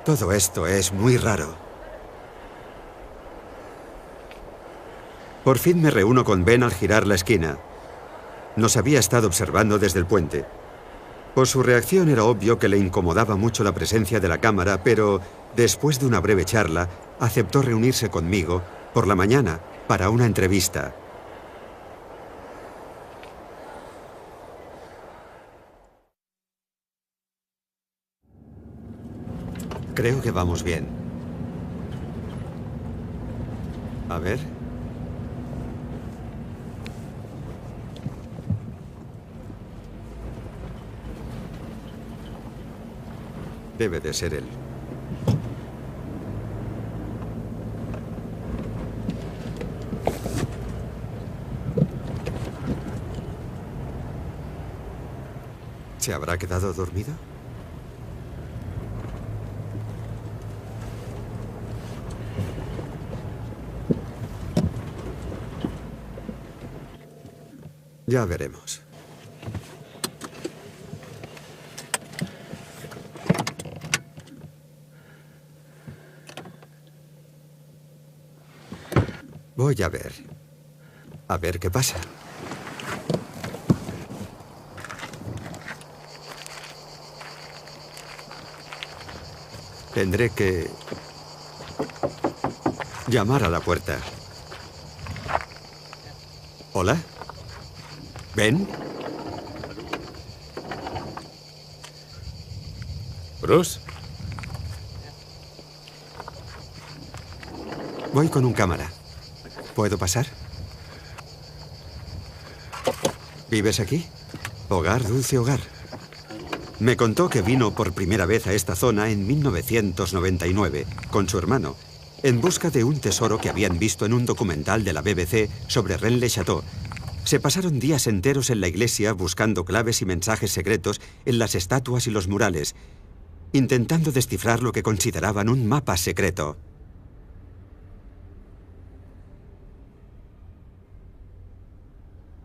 Todo esto es muy raro. Por fin me reúno con Ben al girar la esquina. Nos había estado observando desde el puente. Por su reacción era obvio que le incomodaba mucho la presencia de la cámara, pero después de una breve charla, aceptó reunirse conmigo por la mañana para una entrevista. Creo que vamos bien. A ver. Debe de ser él. ¿Se habrá quedado dormido? Ya veremos. Voy a ver. A ver qué pasa. Tendré que llamar a la puerta. ¿Hola? ¿Ben? ¿Bruce? Voy con un cámara. ¿Puedo pasar? ¿Vives aquí? Hogar, dulce hogar. Me contó que vino por primera vez a esta zona en 1999 con su hermano, en busca de un tesoro que habían visto en un documental de la BBC sobre Rennes-le-Château. Se pasaron días enteros en la iglesia buscando claves y mensajes secretos en las estatuas y los murales. intentando descifrar lo que consideraban un mapa secreto.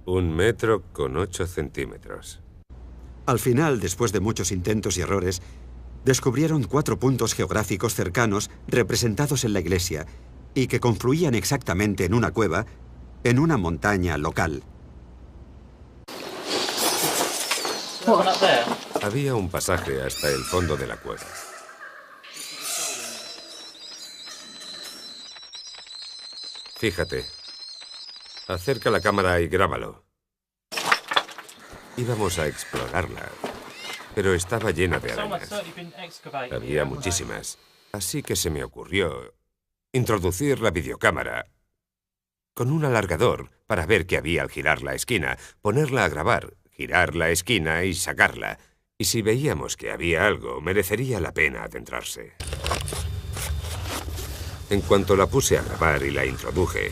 Un metro con 8 centímetros. Al final, después de muchos intentos y errores, descubrieron 4 puntos geográficos cercanos representados en la iglesia y que confluían exactamente en una cueva, en una montaña local. Había un pasaje hasta el fondo de la cueva. Fíjate. Acerca la cámara y grábalo. Íbamos a explorarla, pero estaba llena de arañas. Había muchísimas. Así que se me ocurrió introducir la videocámara con un alargador para ver qué había al girar la esquina, ponerla a grabar, girar la esquina y sacarla. Y si veíamos que había algo, merecería la pena adentrarse. En cuanto la puse a grabar y la introduje,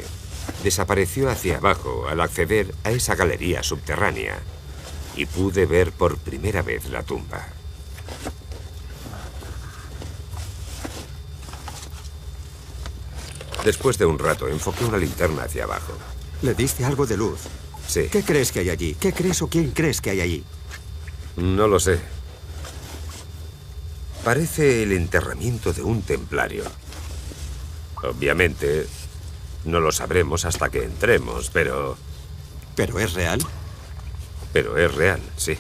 desapareció hacia abajo al acceder a esa galería subterránea y pude ver por primera vez la tumba. Después de un rato, enfoqué una linterna hacia abajo. ¿Le diste algo de luz? Sí. ¿Qué crees que hay allí? ¿Qué crees o quién crees que hay allí? No lo sé. Parece el enterramiento de un templario. Obviamente, no lo sabremos hasta que entremos, pero... ¿Pero es real? Pero es real, sí.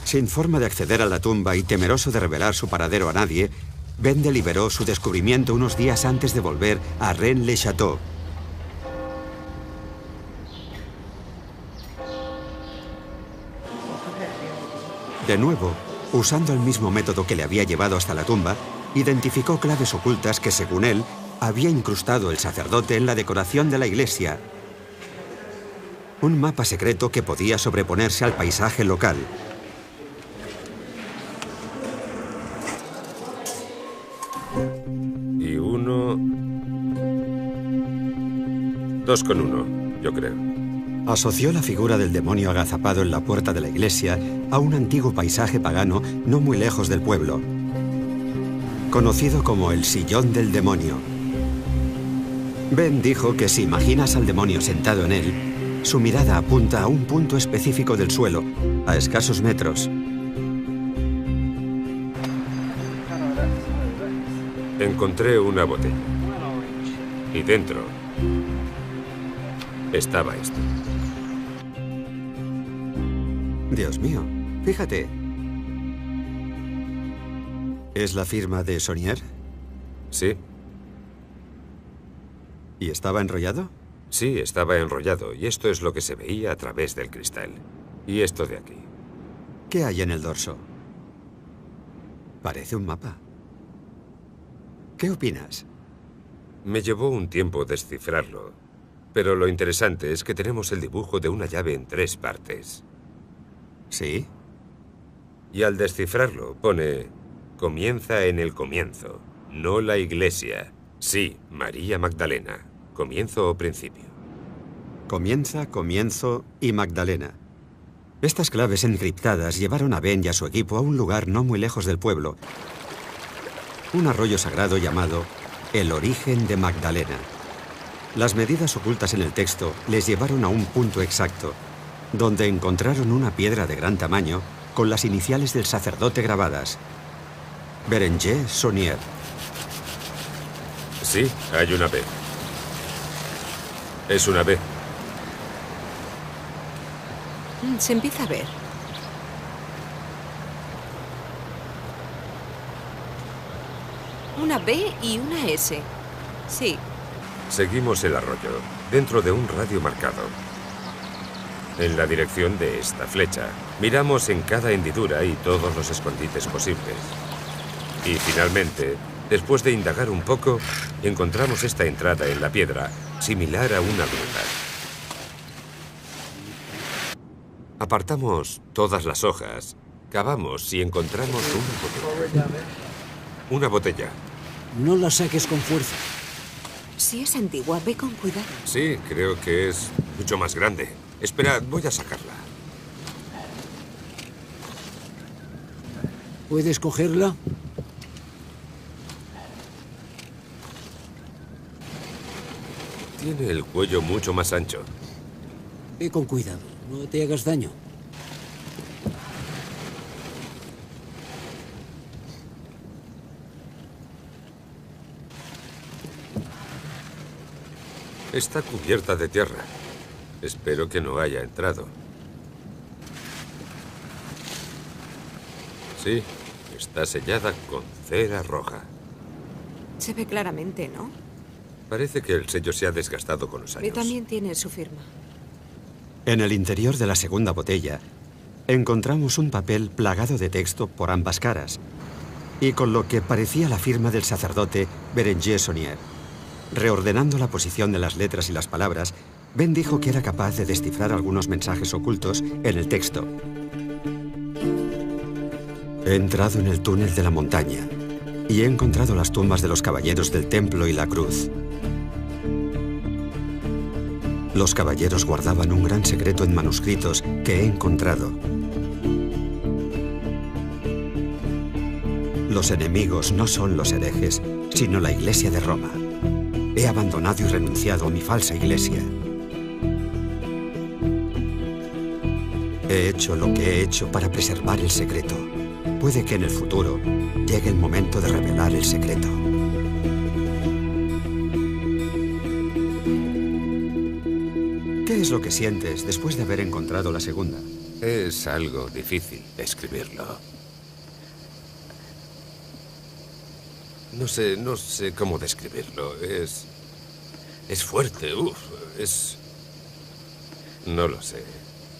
Sin forma de acceder a la tumba y temeroso de revelar su paradero a nadie, Ben deliberó su descubrimiento unos días antes de volver a Rennes-le-Château. De nuevo, usando el mismo método que le había llevado hasta la tumba, identificó claves ocultas que, según él, había incrustado el sacerdote en la decoración de la iglesia. Un mapa secreto que podía sobreponerse al paisaje local. Y 2 con 1, yo creo. Asoció la figura del demonio agazapado en la puerta de la iglesia a un antiguo paisaje pagano no muy lejos del pueblo, conocido como el Sillón del Demonio. Ben dijo que si imaginas al demonio sentado en él, su mirada apunta a un punto específico del suelo, a escasos metros. Encontré una botella. Y dentro estaba esto. Dios mío, fíjate. ¿Es la firma de Saunier? Sí. ¿Y estaba enrollado? Sí, estaba enrollado, y esto es lo que se veía a través del cristal. Y esto de aquí. ¿Qué hay en el dorso? Parece un mapa. ¿Qué opinas? Me llevó un tiempo descifrarlo, pero lo interesante es que tenemos el dibujo de una llave en 3 partes. ¿Sí? Y al descifrarlo pone: comienza en el comienzo, no la iglesia. Sí, María Magdalena. Comienzo o principio. Comienza, comienzo y Magdalena. Estas claves encriptadas llevaron a Ben y a su equipo a un lugar no muy lejos del pueblo. Un arroyo sagrado llamado El Origen de Magdalena. Las medidas ocultas en el texto les llevaron a un punto exacto, donde encontraron una piedra de gran tamaño con las iniciales del sacerdote grabadas. Berenger Saunier. Sí, hay una B. Es una B. Se empieza a ver. Una B y una S. Sí. Seguimos el arroyo, dentro de un radio marcado. En la dirección de esta flecha. Miramos en cada hendidura y todos los escondites posibles. Y finalmente, después de indagar un poco, encontramos esta entrada en la piedra, similar a una gruta. Apartamos todas las hojas, cavamos y encontramos una botella. Una botella. No la saques con fuerza. Si es antigua, ve con cuidado. Sí, creo que es mucho más grande. Esperad, voy a sacarla. ¿Puedes cogerla? Tiene el cuello mucho más ancho. Ve con cuidado, no te hagas daño. Está cubierta de tierra. Espero que no haya entrado. Sí, está sellada con cera roja. Se ve claramente, ¿no? Parece que el sello se ha desgastado con los años. Y también tiene su firma. En el interior de la segunda botella, encontramos un papel plagado de texto por ambas caras y con lo que parecía la firma del sacerdote Berenger Saunier. Reordenando la posición de las letras y las palabras, Ben dijo que era capaz de descifrar algunos mensajes ocultos en el texto. He entrado en el túnel de la montaña y he encontrado las tumbas de los caballeros del templo y la cruz. Los caballeros guardaban un gran secreto en manuscritos que he encontrado. Los enemigos no son los herejes, sino la Iglesia de Roma. He abandonado y renunciado a mi falsa iglesia. He hecho lo que he hecho para preservar el secreto. Puede que en el futuro llegue el momento de revelar el secreto. ¿Qué es lo que sientes después de haber encontrado la segunda? Es algo difícil describirlo. No sé cómo describirlo. Es fuerte, no lo sé.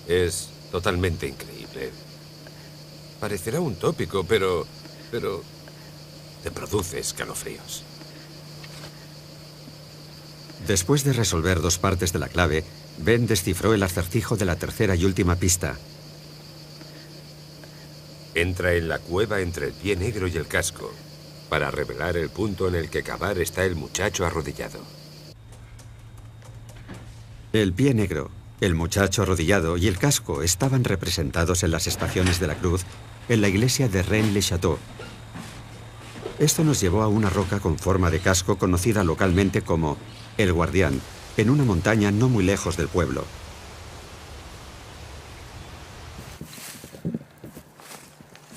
Es totalmente increíble. Parecerá un tópico, pero te produce escalofríos. Después de resolver dos partes de la clave, Ben descifró el acertijo de la tercera y última pista. Entra en la cueva entre el pie negro y el casco para revelar el punto en el que cavar está el muchacho arrodillado. El pie negro, el muchacho arrodillado y el casco estaban representados en las estaciones de la cruz en la iglesia de Rennes-le-Château. Esto nos llevó a una roca con forma de casco conocida localmente como El Guardián, en una montaña no muy lejos del pueblo.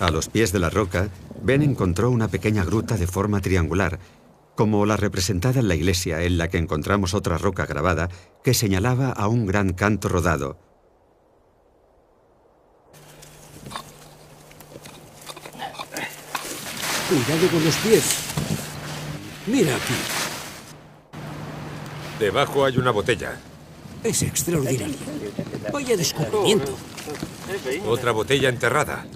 A los pies de la roca, Ben encontró una pequeña gruta de forma triangular, como la representada en la iglesia, en la que encontramos otra roca grabada que señalaba a un gran canto rodado. Cuidado con los pies. Mira aquí. Debajo hay una botella. Es extraordinario. Vaya descubrimiento. Otra botella enterrada.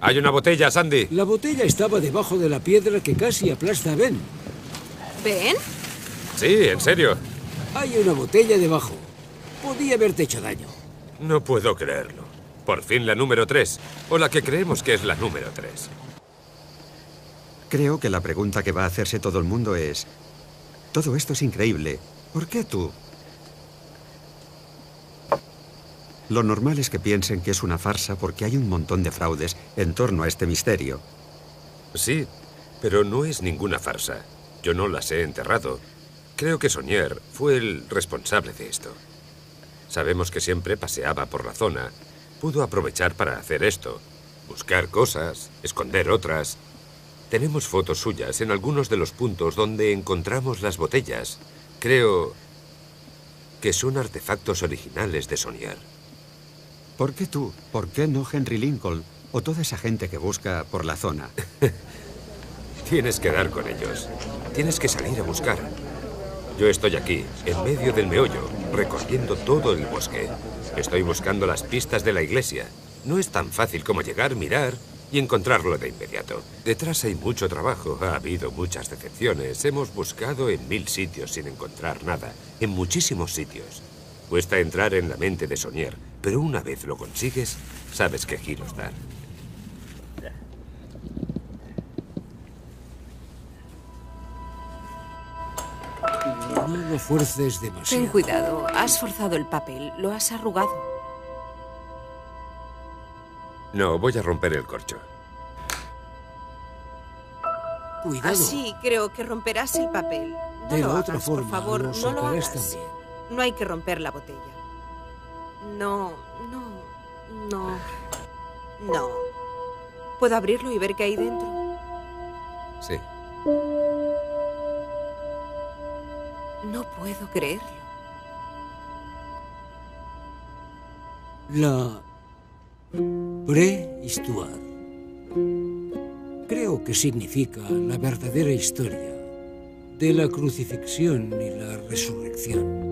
Hay una botella, Sandy. La botella estaba debajo de la piedra que casi aplasta a Ben. ¿Ben? Sí, en serio. Hay una botella debajo. Podía haberte hecho daño. No puedo creerlo. Por fin la número 3. O la que creemos que es la número 3. Creo que la pregunta que va a hacerse todo el mundo es... Todo esto es increíble. ¿Por qué tú? Lo normal es que piensen que es una farsa porque hay un montón de fraudes en torno a este misterio. Sí, pero no es ninguna farsa. Yo no las he enterrado. Creo que Saunier fue el responsable de esto. Sabemos que siempre paseaba por la zona. Pudo aprovechar para hacer esto. Buscar cosas, esconder otras. Tenemos fotos suyas en algunos de los puntos donde encontramos las botellas. Creo que son artefactos originales de Saunier. ¿Por qué tú? ¿Por qué no Henry Lincoln o toda esa gente que busca por la zona? Tienes que dar con ellos. Tienes que salir a buscar. Yo estoy aquí, en medio del meollo, recorriendo todo el bosque. Estoy buscando las pistas de la iglesia. No es tan fácil como llegar, mirar y encontrarlo de inmediato. Detrás hay mucho trabajo, ha habido muchas decepciones. Hemos buscado en 1000 sitios sin encontrar nada, en muchísimos sitios. Cuesta entrar en la mente de Saunier, pero una vez lo consigues, sabes qué giros dar. No lo fuerces demasiado. Ten cuidado, has forzado el papel, lo has arrugado. No, voy a romper el corcho. Cuidado. Así creo que romperás el papel. No De lo la hagas, otra forma, por favor, lo no lo sacarás hagas. también. No hay que romper la botella. No. ¿Puedo abrirlo y ver qué hay dentro? Sí. No puedo creerlo. La prehistoire. Creo que significa la verdadera historia de la crucifixión y la resurrección.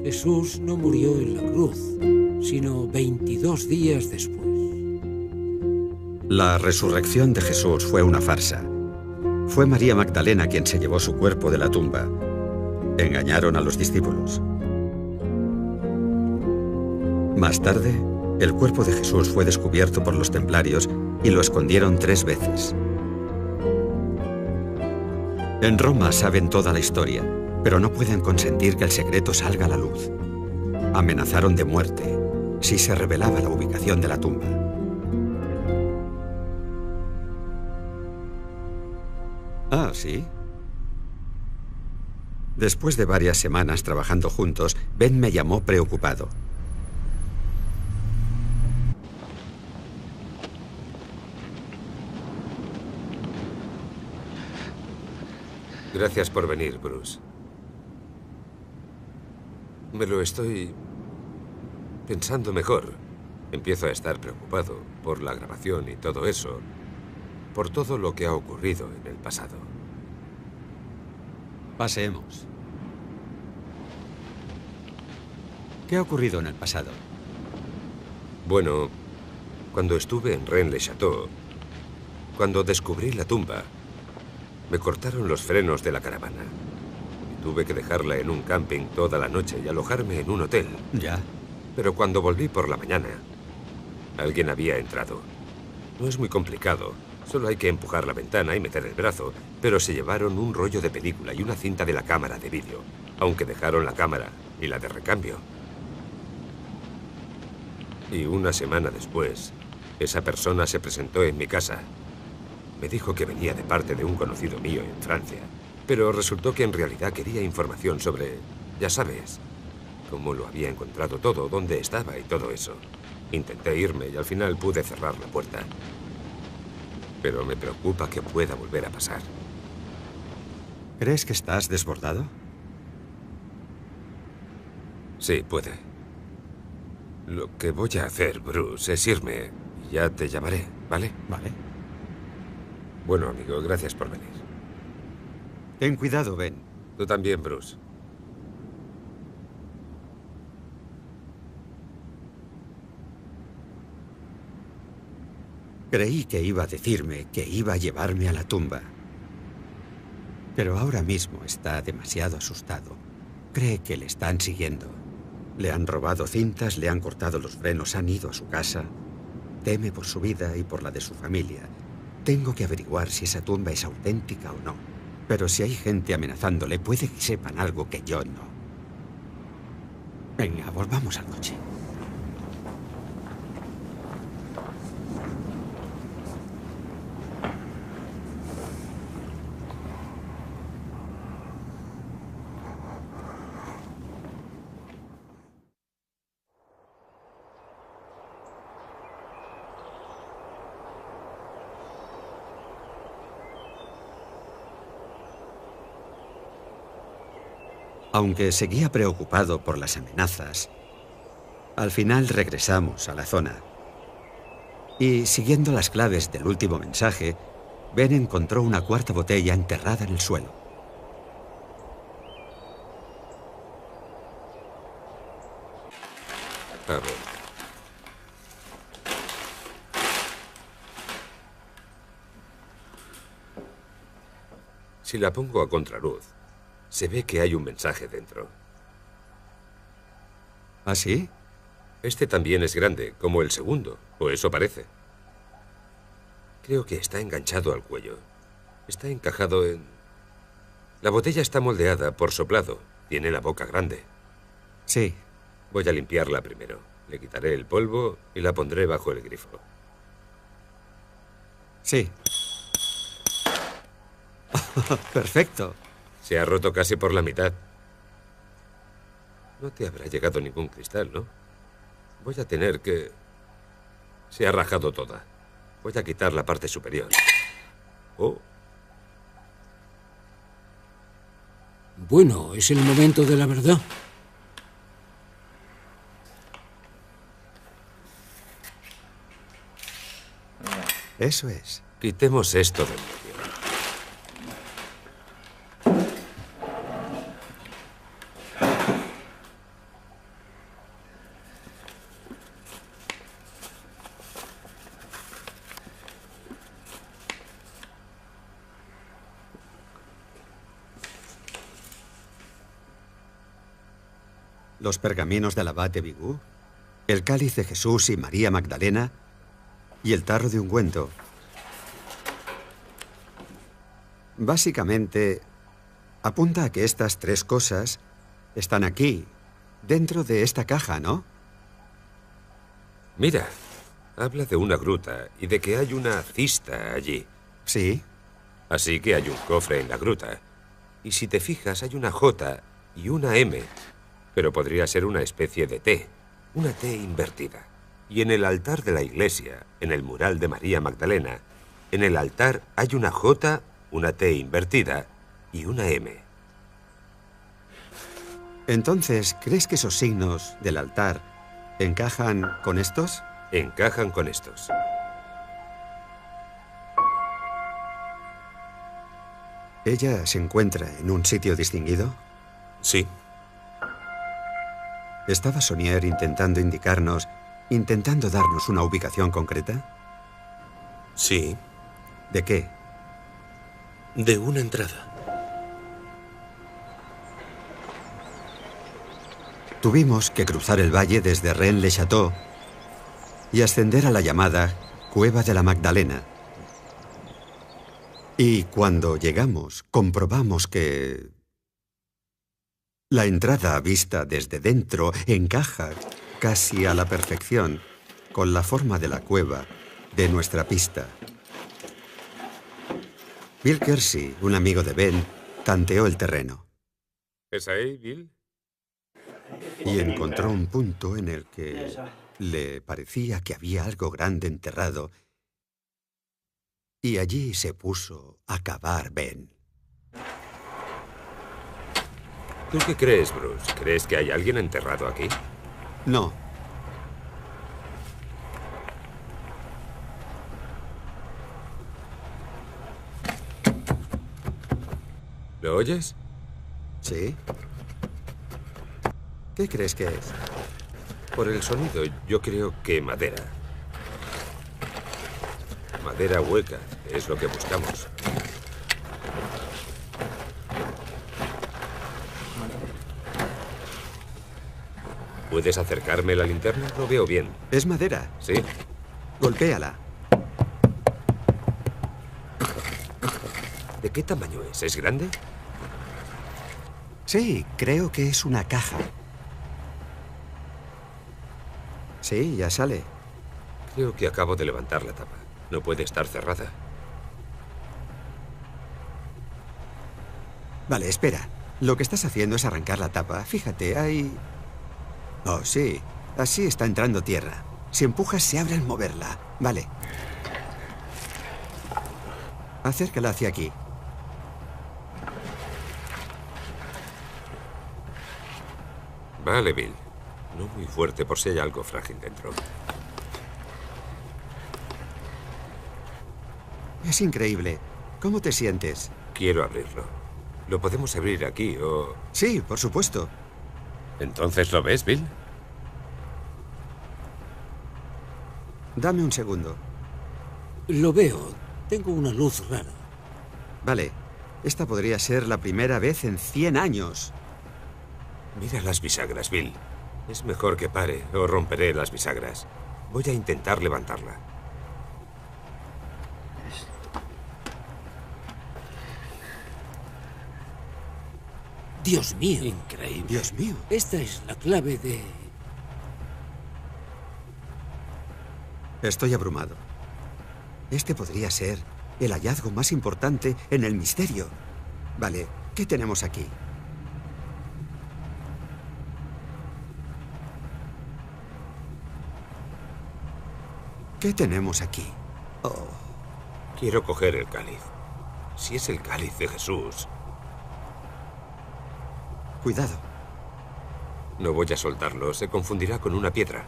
Jesús no murió en la cruz, sino 22 días después. La resurrección de Jesús fue una farsa. Fue María Magdalena quien se llevó su cuerpo de la tumba. Engañaron a los discípulos. Más tarde, el cuerpo de Jesús fue descubierto por los templarios y lo escondieron 3 veces. En Roma saben toda la historia, pero no pueden consentir que el secreto salga a la luz. Amenazaron de muerte si se revelaba la ubicación de la tumba. Ah, ¿sí? Después de varias semanas trabajando juntos, Ben me llamó preocupado. Gracias por venir, Bruce. Me lo estoy pensando mejor. Empiezo a estar preocupado por la grabación y todo eso, por todo lo que ha ocurrido en el pasado. Paseemos. ¿Qué ha ocurrido en el pasado? Bueno, cuando estuve en Rennes-le-Château, cuando descubrí la tumba, me cortaron los frenos de la caravana. Y tuve que dejarla en un camping toda la noche y alojarme en un hotel. Ya. Pero cuando volví por la mañana, alguien había entrado. No es muy complicado. Solo hay que empujar la ventana y meter el brazo. Pero se llevaron un rollo de película y una cinta de la cámara de vídeo. Aunque dejaron la cámara y la de recambio. Y una semana después, esa persona se presentó en mi casa. Me dijo que venía de parte de un conocido mío en Francia. Pero resultó que en realidad quería información sobre, ya sabes, cómo lo había encontrado todo, dónde estaba y todo eso. Intenté irme y al final pude cerrar la puerta. Pero me preocupa que pueda volver a pasar. ¿Crees que estás desbordado? Sí, puede. Lo que voy a hacer, Bruce, es irme. Ya te llamaré, ¿vale? Vale. Bueno, amigo, gracias por venir. Ten cuidado, Ben. Tú también, Bruce. Creí que iba a decirme que iba a llevarme a la tumba. Pero ahora mismo está demasiado asustado. Cree que le están siguiendo. Le han robado cintas, le han cortado los frenos, han ido a su casa. Teme por su vida y por la de su familia. Tengo que averiguar si esa tumba es auténtica o no. Pero si hay gente amenazándole, puede que sepan algo que yo no. Venga, volvamos al coche. Aunque seguía preocupado por las amenazas, al final regresamos a la zona. Y siguiendo las claves del último mensaje, Ben encontró una cuarta botella enterrada en el suelo. A ver. Si la pongo a contraluz, se ve que hay un mensaje dentro. ¿Ah, sí? Este también es grande, como el segundo, o eso parece. Creo que está enganchado al cuello. Está encajado en... La botella está moldeada por soplado. Tiene la boca grande. Sí. Voy a limpiarla primero. Le quitaré el polvo y la pondré bajo el grifo. Sí. Perfecto. Se ha roto casi por la mitad. No te habrá llegado ningún cristal, ¿no? Voy a tener que... Se ha rajado toda. Voy a quitar la parte superior. Oh. Bueno, es el momento de la verdad. Eso es. Quitemos esto del medio. Los pergaminos del abad de Bigú, el cáliz de Jesús y María Magdalena y el tarro de ungüento. Básicamente, apunta a que estas tres cosas están aquí, dentro de esta caja, ¿no? Mira, habla de una gruta y de que hay una cista allí. Sí. Así que hay un cofre en la gruta. Y si te fijas, hay una J y una M. Pero podría ser una especie de T, una T invertida. Y en el altar de la iglesia, en el mural de María Magdalena, en el altar hay una J, una T invertida y una M. Entonces, ¿crees que esos signos del altar encajan con estos? Encajan con estos. ¿Ella se encuentra en un sitio distinguido? Sí. ¿Estaba Saunier intentando indicarnos, intentando darnos una ubicación concreta? Sí. ¿De qué? De una entrada. Tuvimos que cruzar el valle desde Rennes-le-Château y ascender a la llamada Cueva de la Magdalena. Y cuando llegamos, comprobamos que la entrada vista desde dentro encaja casi a la perfección con la forma de la cueva de nuestra pista. Bill Kersey, un amigo de Ben, tanteó el terreno. ¿Es ahí, Bill? Y encontró un punto en el que le parecía que había algo grande enterrado. Y allí se puso a cavar Ben. ¿Tú qué crees, Bruce? ¿Crees que hay alguien enterrado aquí? No. ¿Lo oyes? Sí. ¿Qué crees que es? Por el sonido, yo creo que madera. Madera hueca, es lo que buscamos. ¿Puedes acercarme la linterna? No veo bien. Es madera. Sí. Golpéala. ¿De qué tamaño es? ¿Es grande? Sí, creo que es una caja. Sí, ya sale. Creo que acabo de levantar la tapa. No puede estar cerrada. Vale, espera. Lo que estás haciendo es arrancar la tapa. Fíjate, hay... Oh, sí. Así está entrando tierra. Si empujas, se abre al moverla. Vale. Acércala hacia aquí. Vale, Bill. No muy fuerte por si hay algo frágil dentro. Es increíble. ¿Cómo te sientes? Quiero abrirlo. ¿Lo podemos abrir aquí o...? Sí, por supuesto. ¿Entonces lo ves, Bill? Dame un segundo. Lo veo. Tengo una luz rara. Vale. Esta podría ser la primera vez en 100 años. Mira las bisagras, Bill. Es mejor que pare o romperé las bisagras. Voy a intentar levantarla. Dios mío. Increíble. Dios mío. Esta es la clave de... Estoy abrumado. Este podría ser El hallazgo más importante en el misterio. Vale, ¿qué tenemos aquí? ¿Qué tenemos aquí? Oh. Quiero coger el cáliz. Si es el cáliz de Jesús... Cuidado. No voy a soltarlo, se confundirá con una piedra.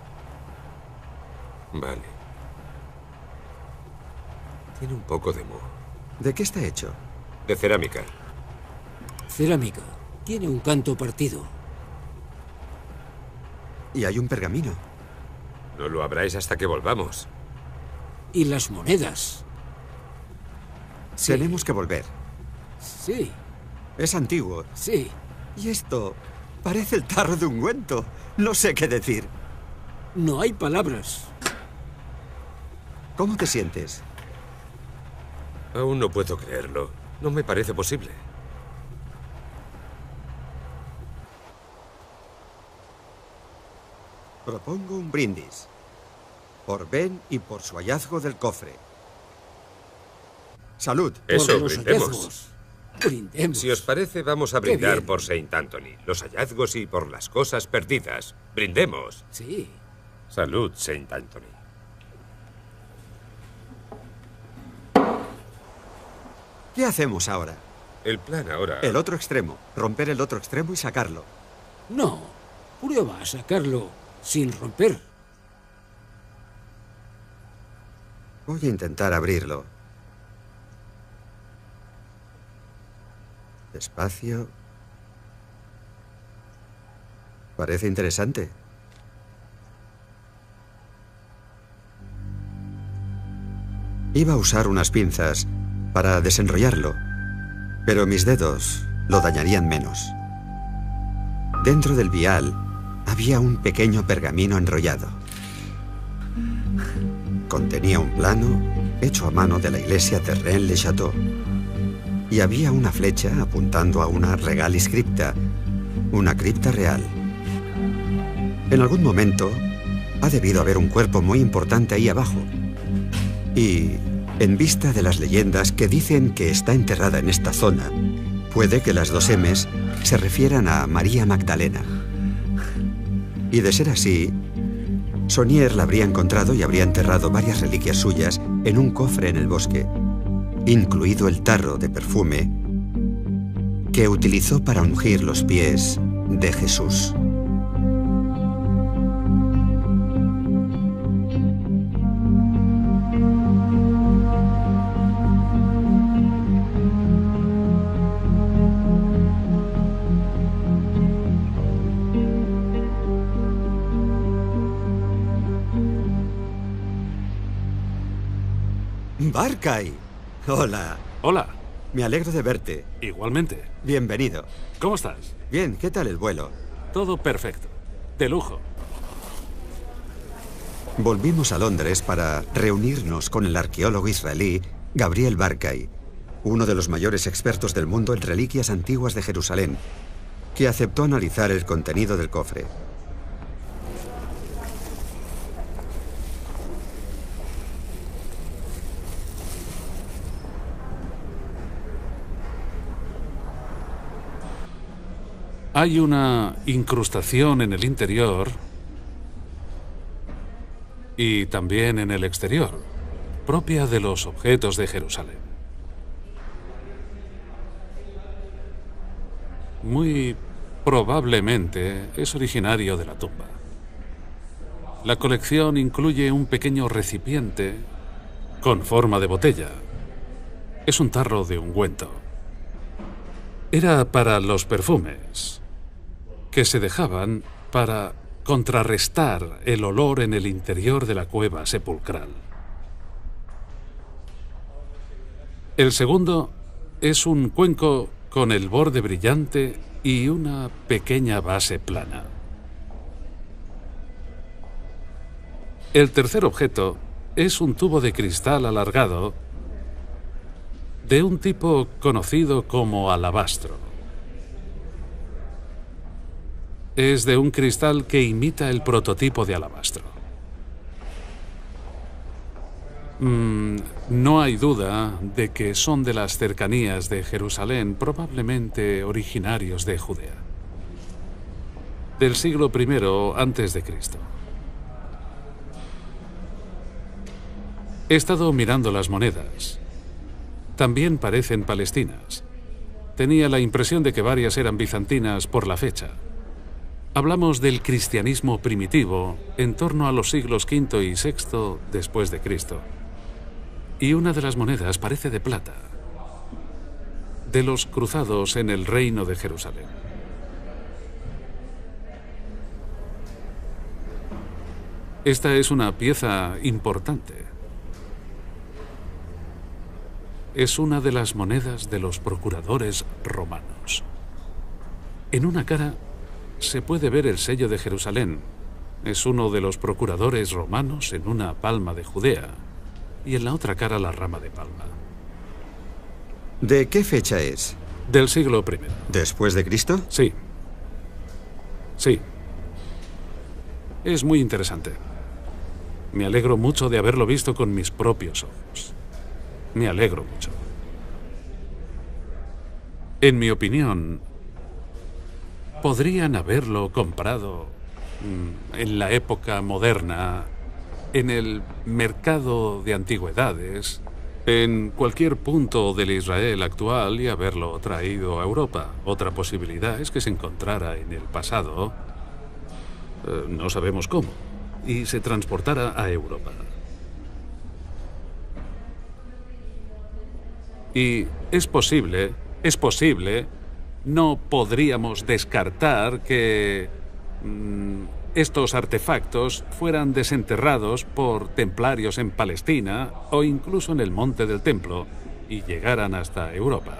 Vale. Tiene un poco de moho. ¿De qué está hecho? De cerámica. Cerámica. Tiene un canto partido. Y hay un pergamino. No lo abráis hasta que volvamos. Y las monedas. Sí. Tenemos que volver. Sí. Es antiguo. Sí. Y esto parece el tarro de ungüento. No sé qué decir. No hay palabras. ¿Cómo te sientes? Aún no puedo creerlo. No me parece posible. Propongo un brindis. Por Ben y por su hallazgo del cofre. ¡Salud! Eso, brindemos. Brindemos. Si os parece, vamos a brindar por Saint Anthony, los hallazgos y por las cosas perdidas. ¡Brindemos! Sí. Salud, Saint Anthony. ¿Qué hacemos ahora? El plan ahora... El otro extremo. Romper el otro extremo y sacarlo. No. Prueba a sacarlo sin romper. Voy a intentar abrirlo. Despacio. Parece interesante. Iba a usar unas pinzas para desenrollarlo, pero mis dedos lo dañarían menos. Dentro del vial había un pequeño pergamino enrollado. Contenía un plano hecho a mano de la iglesia de Rennes-le-Château y había una flecha apuntando a una regalis crypta, una cripta real. En algún momento ha debido haber un cuerpo muy importante ahí abajo. Y, en vista de las leyendas que dicen que está enterrada en esta zona, puede que las dos M's se refieran a María Magdalena. Y de ser así, Saunier la habría encontrado y habría enterrado varias reliquias suyas en un cofre en el bosque, incluido el tarro de perfume que utilizó para ungir los pies de Jesús. Barkay. Hola. Hola. Me alegro de verte. Igualmente. Bienvenido. ¿Cómo estás? Bien, ¿qué tal el vuelo? Todo perfecto. De lujo. Volvimos a Londres para reunirnos con el arqueólogo israelí Gabriel Barkay, uno de los mayores expertos del mundo en reliquias antiguas de Jerusalén, que aceptó analizar el contenido del cofre. Hay una incrustación en el interior y también en el exterior, propia de los objetos de Jerusalén. Muy probablemente es originario de la tumba. La colección incluye un pequeño recipiente con forma de botella. Es un tarro de ungüento. Era para los perfumes que se dejaban para contrarrestar el olor en el interior de la cueva sepulcral. El segundo es un cuenco con el borde brillante y una pequeña base plana. El tercer objeto es un tubo de cristal alargado de un tipo conocido como alabastro. Es de un cristal que imita el prototipo de alabastro. No hay duda de que son de las cercanías de Jerusalén, probablemente originarios de Judea, del siglo I antes de Cristo. He estado mirando las monedas. También parecen palestinas. Tenía la impresión de que varias eran bizantinas por la fecha. Hablamos del cristianismo primitivo en torno a los siglos V y VI después de Cristo. Y una de las monedas parece de plata, de los cruzados en el reino de Jerusalén. Esta es una pieza importante. Es una de las monedas de los procuradores romanos. En una cara se puede ver el sello de Jerusalén. Es uno de los procuradores romanos en una palma de Judea. Y en la otra cara la rama de palma. ¿De qué fecha es? Del siglo I. ¿Después de Cristo? Sí. Sí. Es muy interesante. Me alegro mucho de haberlo visto con mis propios ojos. Me alegro mucho. En mi opinión, podrían haberlo comprado en la época moderna, en el mercado de antigüedades, en cualquier punto del Israel actual y haberlo traído a Europa. Otra posibilidad es que se encontrara en el pasado, no sabemos cómo, y se transportara a Europa. Y es posible, no podríamos descartar que estos artefactos fueran desenterrados por templarios en Palestina o incluso en el monte del templo y llegaran hasta Europa.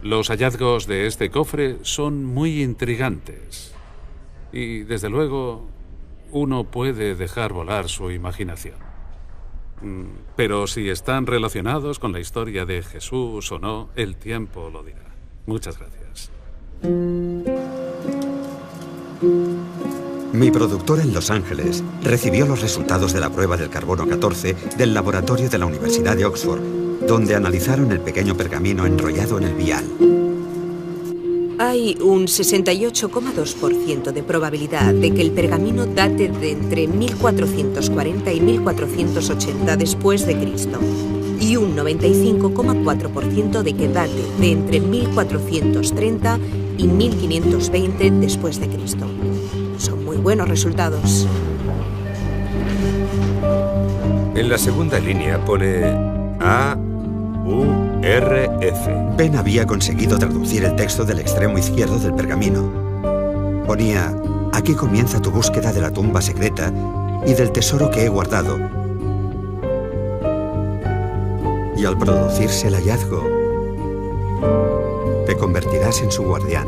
Los hallazgos de este cofre son muy intrigantes y, desde luego, uno puede dejar volar su imaginación. Pero si están relacionados con la historia de Jesús o no, el tiempo lo dirá. Muchas gracias. Mi productor en Los Ángeles recibió los resultados de la prueba del carbono 14 del laboratorio de la Universidad de Oxford, donde analizaron el pequeño pergamino enrollado en el vial. Hay un 68,2% de probabilidad de que el pergamino date de entre 1440 y 1480 después de Cristo y un 95,4% de que date de entre 1430 y 1520 después de Cristo. Son muy buenos resultados. En la segunda línea pone A-U-R-F. Ben había conseguido traducir el texto del extremo izquierdo del pergamino. Ponía: aquí comienza tu búsqueda de la tumba secreta y del tesoro que he guardado. Y al producirse el hallazgo, te convertirás en su guardián.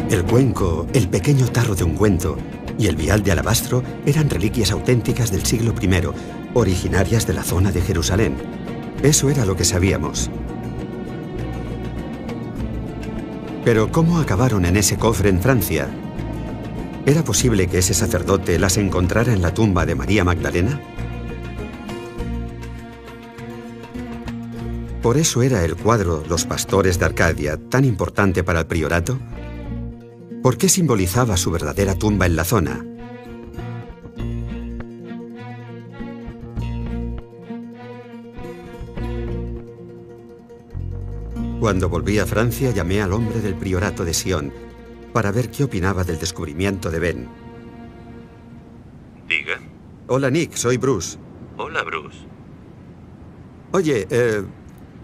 El cuenco, el pequeño tarro de ungüento y el vial de alabastro eran reliquias auténticas del siglo I, originarias de la zona de Jerusalén. Eso era lo que sabíamos. Pero ¿cómo acabaron en ese cofre en Francia? ¿Era posible que ese sacerdote las encontrara en la tumba de María Magdalena? ¿Por eso era el cuadro Los Pastores de Arcadia tan importante para el priorato? ¿Por qué simbolizaba su verdadera tumba en la zona? Cuando volví a Francia, llamé al hombre del priorato de Sion para ver qué opinaba del descubrimiento de Ben. Diga. Hola, Nick, soy Bruce. Hola, Bruce. Oye,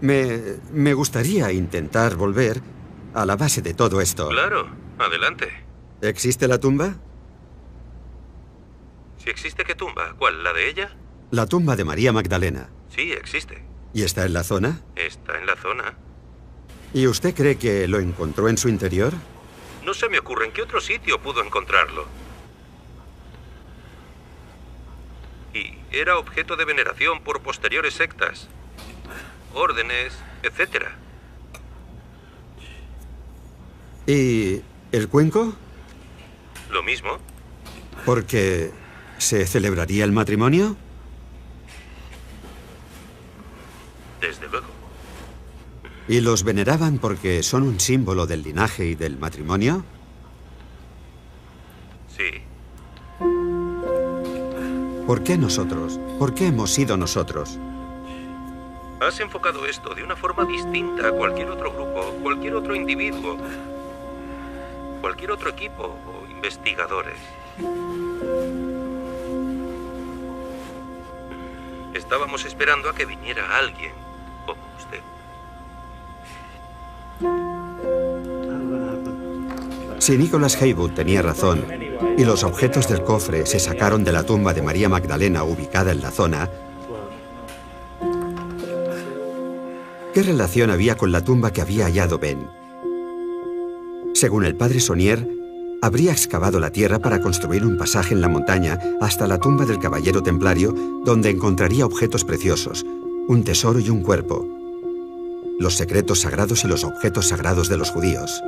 me gustaría intentar volver a la base de todo esto. Claro, adelante. ¿Existe la tumba? Si existe, ¿qué tumba? ¿Cuál? ¿La de ella? La tumba de María Magdalena. Sí, existe. ¿Y está en la zona? Está en la zona. ¿Y usted cree que lo encontró en su interior? No se me ocurre en qué otro sitio pudo encontrarlo. Y era objeto de veneración por posteriores sectas, órdenes, etc. ¿Y el cuenco? Lo mismo. ¿Porque se celebraría el matrimonio? Desde luego. ¿Y los veneraban porque son un símbolo del linaje y del matrimonio? Sí. ¿Por qué nosotros? ¿Por qué hemos sido nosotros? Has enfocado esto de una forma distinta a cualquier otro grupo, cualquier otro individuo, cualquier otro equipo o investigadores. Estábamos esperando a que viniera alguien como usted. Si Nicholas Haywood tenía razón y los objetos del cofre se sacaron de la tumba de María Magdalena ubicada en la zona, ¿qué relación había con la tumba que había hallado Ben? Según el padre Saunier, habría excavado la tierra para construir un pasaje en la montaña hasta la tumba del caballero templario, donde encontraría objetos preciosos, un tesoro y un cuerpo, los secretos sagrados y los objetos sagrados de los judíos.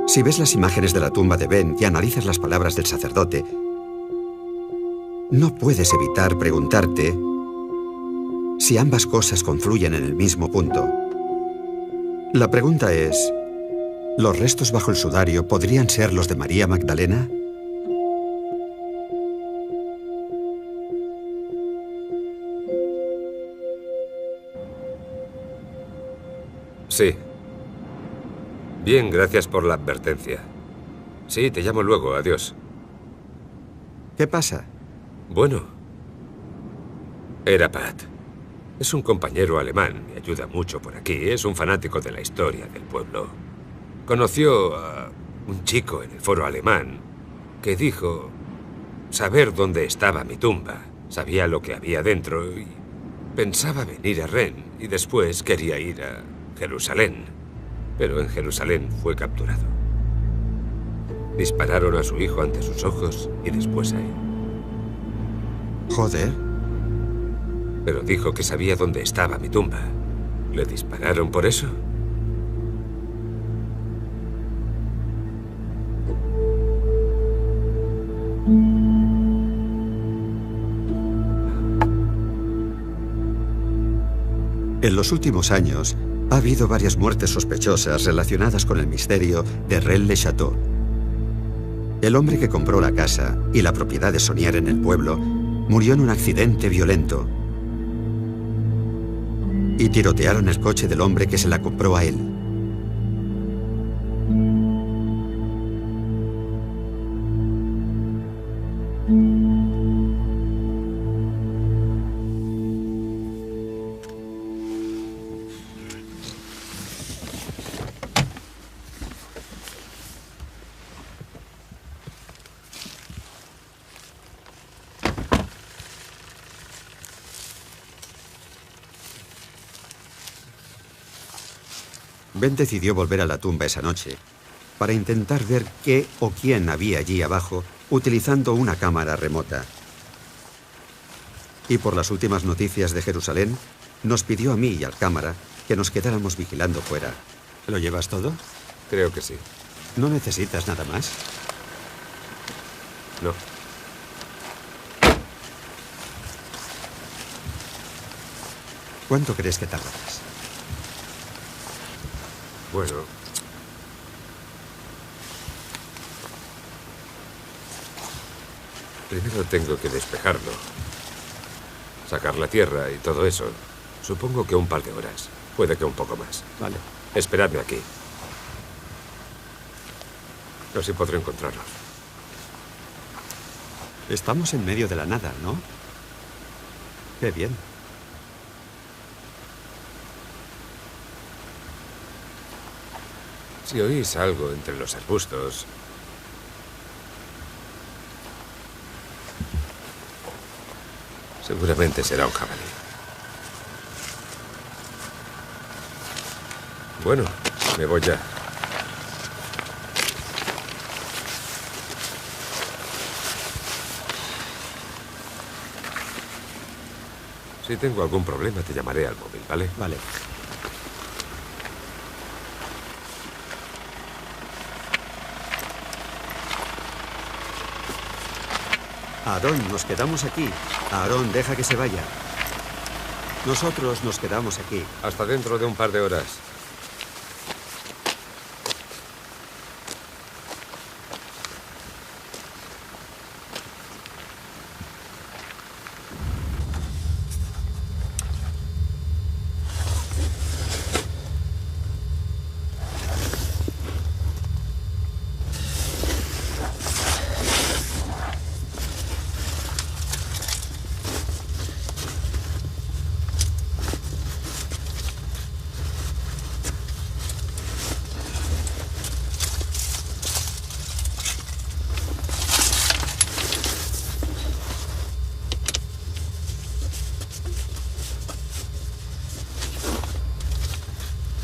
Si ves las imágenes de la tumba de Ben y analizas las palabras del sacerdote, no puedes evitar preguntarte si ambas cosas confluyen en el mismo punto. La pregunta es, ¿los restos bajo el sudario podrían ser los de María Magdalena? Sí. Bien, gracias por la advertencia. Sí, te llamo luego. Adiós. ¿Qué pasa? Bueno. Era Pat. Es un compañero alemán. Me ayuda mucho por aquí. Es un fanático de la historia del pueblo. Conoció a un chico en el foro alemán que dijo saber dónde estaba mi tumba. Sabía lo que había dentro y pensaba venir a Rennes y después quería ir a Jerusalén. Pero en Jerusalén fue capturado. Dispararon a su hijo ante sus ojos y después a él. Joder. Pero dijo que sabía dónde estaba mi tumba. ¿Le dispararon por eso? En los últimos años, ha habido varias muertes sospechosas relacionadas con el misterio de Rennes-le-Château. El hombre que compró la casa y la propiedad de Saunier en el pueblo murió en un accidente violento. Y tirotearon el coche del hombre que se la compró a él. Ben decidió volver a la tumba esa noche para intentar ver qué o quién había allí abajo utilizando una cámara remota. Y por las últimas noticias de Jerusalén, nos pidió a mí y al cámara que nos quedáramos vigilando fuera. ¿Lo llevas todo? Creo que sí. ¿No necesitas nada más? No. ¿Cuánto crees que tardarás? Bueno. Primero tengo que despejarlo. Sacar la tierra y todo eso. Supongo que un par de horas. Puede que un poco más. Vale. Esperadme aquí. Así podré encontrarlos. Estamos en medio de la nada, ¿no? Qué bien. Si oís algo entre los arbustos, seguramente será un jabalí. Bueno, me voy ya. Si tengo algún problema, te llamaré al móvil, ¿vale? Vale. Aarón, nos quedamos aquí. Aarón, deja que se vaya. Nosotros nos quedamos aquí. Hasta dentro de un par de horas.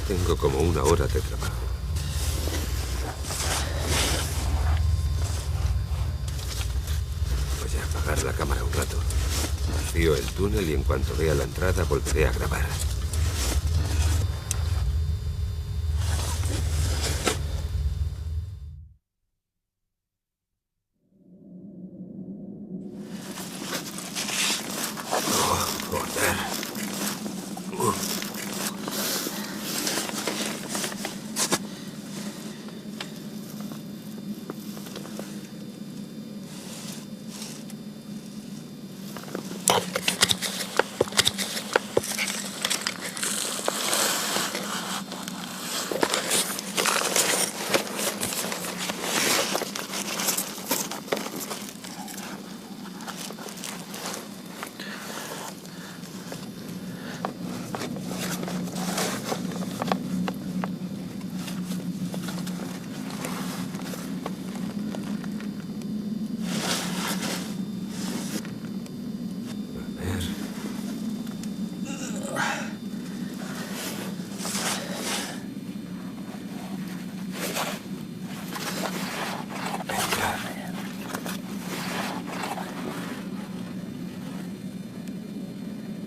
Tengo como una hora de trabajo. Voy a apagar la cámara un rato. Vacío el túnel y en cuanto vea la entrada volveré a grabar.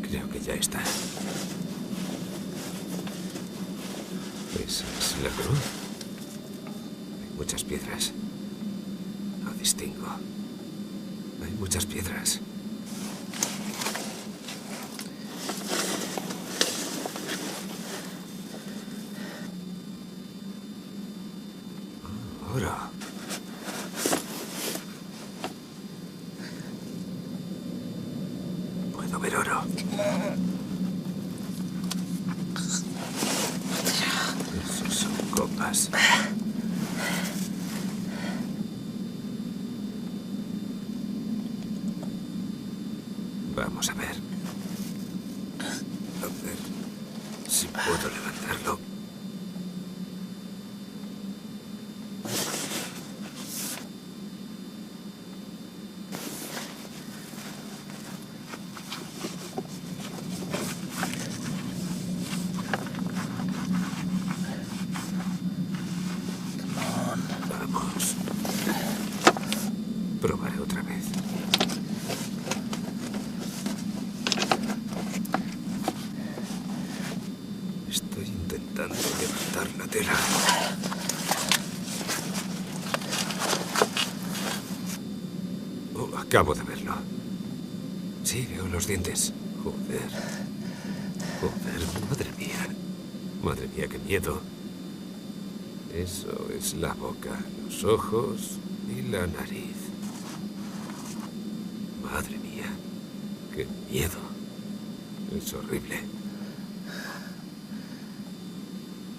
Creo que ya está. ¿Esa es la cruz? Hay muchas piedras. Lo distingo. Hay muchas piedras. Oh, oro. Puedo ver oro. Esos son copas. Vamos a ver. A ver si puedo levantarlo. Vamos. Probaré otra vez. Estoy intentando levantar la tela. Oh, acabo de verlo. Sí, veo los dientes. Joder. Joder, madre mía. Madre mía, qué miedo. Eso es la boca, los ojos y la nariz. Madre mía, qué miedo. Es horrible.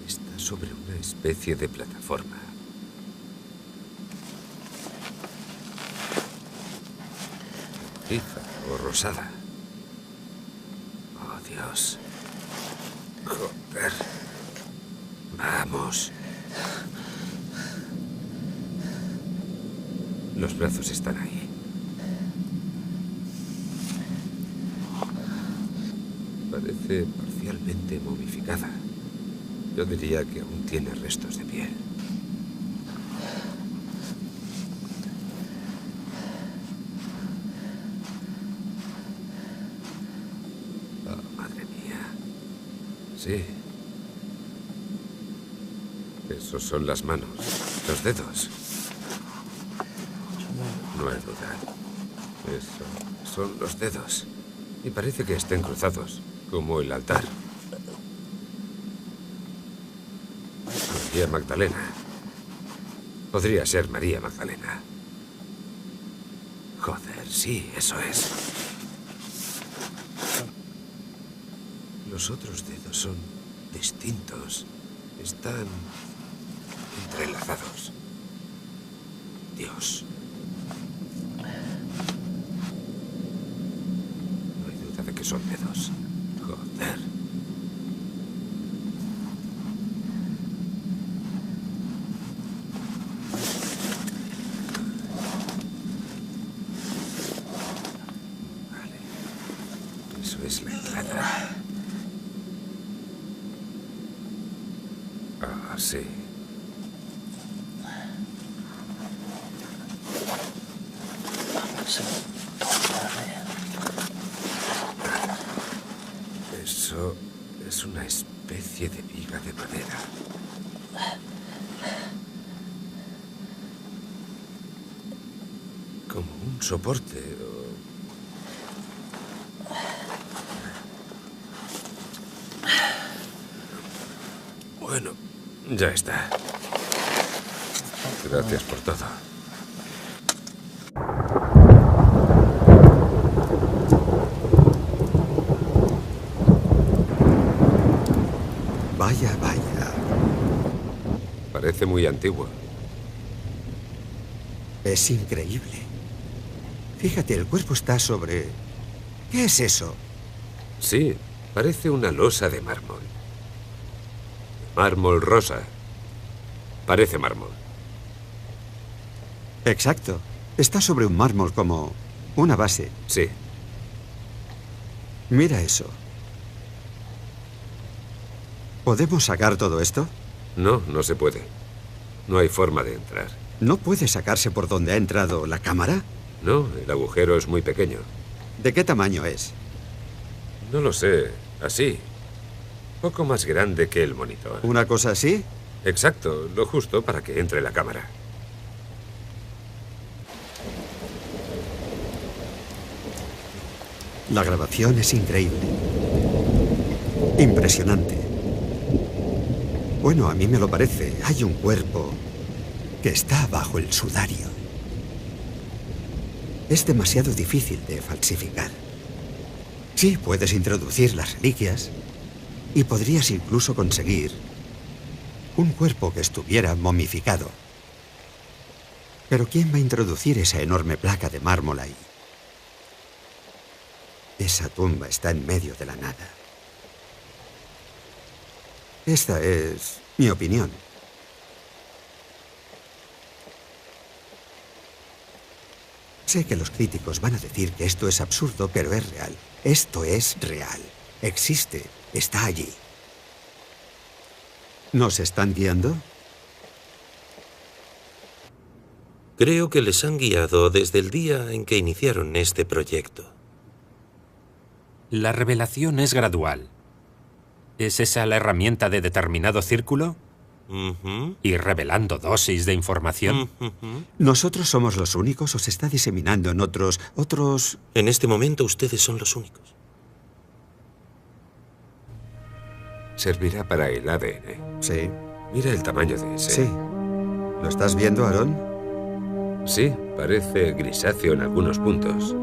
Está sobre una especie de plataforma. Rojiza o rosada. Oh, Dios. Joder. Vamos. Los brazos están ahí. Parece parcialmente momificada. Yo diría que aún tiene restos de piel. Sí. Esos son las manos, los dedos. No hay duda. Eso son los dedos. Y parece que estén cruzados, como el altar. María Magdalena. Podría ser María Magdalena. Joder, sí, eso es. Los otros dedos son distintos. Están entrelazados. Dios. No hay duda de que son dedos. Joder. Vale. Eso es la entrada. Ah, sí. Eso es una especie de viga de madera. Como un soporte o... Bueno, ya está. Gracias por todo. Vaya, vaya. Parece muy antiguo. Es increíble. Fíjate, el cuerpo está sobre... ¿Qué es eso? Sí, parece una losa de mármol. Mármol rosa. Parece mármol. Exacto. Está sobre un mármol como una base. Sí. Mira eso. ¿Podemos sacar todo esto? No, no se puede. No hay forma de entrar. ¿No puede sacarse por donde ha entrado la cámara? No, el agujero es muy pequeño. ¿De qué tamaño es? No lo sé. Así. Poco más grande que el monitor. ¿Una cosa así? Exacto, lo justo para que entre la cámara. La grabación es increíble. Impresionante. Bueno, a mí me lo parece. Hay un cuerpo que está bajo el sudario. Es demasiado difícil de falsificar. Sí, puedes introducir las reliquias y podrías incluso conseguir un cuerpo que estuviera momificado. Pero ¿quién va a introducir esa enorme placa de mármol ahí? Esa tumba está en medio de la nada. Esta es mi opinión. Sé que los críticos van a decir que esto es absurdo, pero es real. Esto es real. Existe. Está allí. ¿Nos están guiando? Creo que les han guiado desde el día en que iniciaron este proyecto. La revelación es gradual. ¿Es esa la herramienta de determinado círculo? ¿Ir revelando dosis de información? ¿Nosotros somos los únicos o se está diseminando en otros...? En este momento ustedes son los únicos. Servirá para el ADN. Sí. Mira el tamaño de ese. Sí. ¿Lo estás viendo, Aarón? Sí, parece grisáceo en algunos puntos.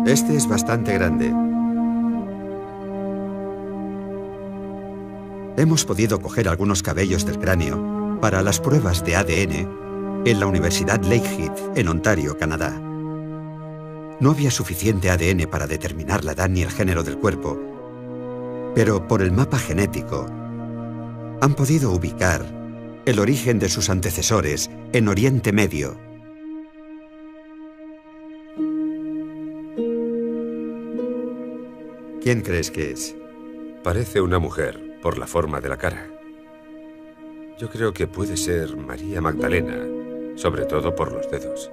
Este es bastante grande. Hemos podido coger algunos cabellos del cráneo para las pruebas de ADN en la Universidad Lakehead, en Ontario, Canadá. No había suficiente ADN para determinar la edad ni el género del cuerpo, pero por el mapa genético han podido ubicar el origen de sus antecesores en Oriente Medio. ¿Quién crees que es? Parece una mujer, por la forma de la cara. Yo creo que puede ser María Magdalena, sobre todo por los dedos.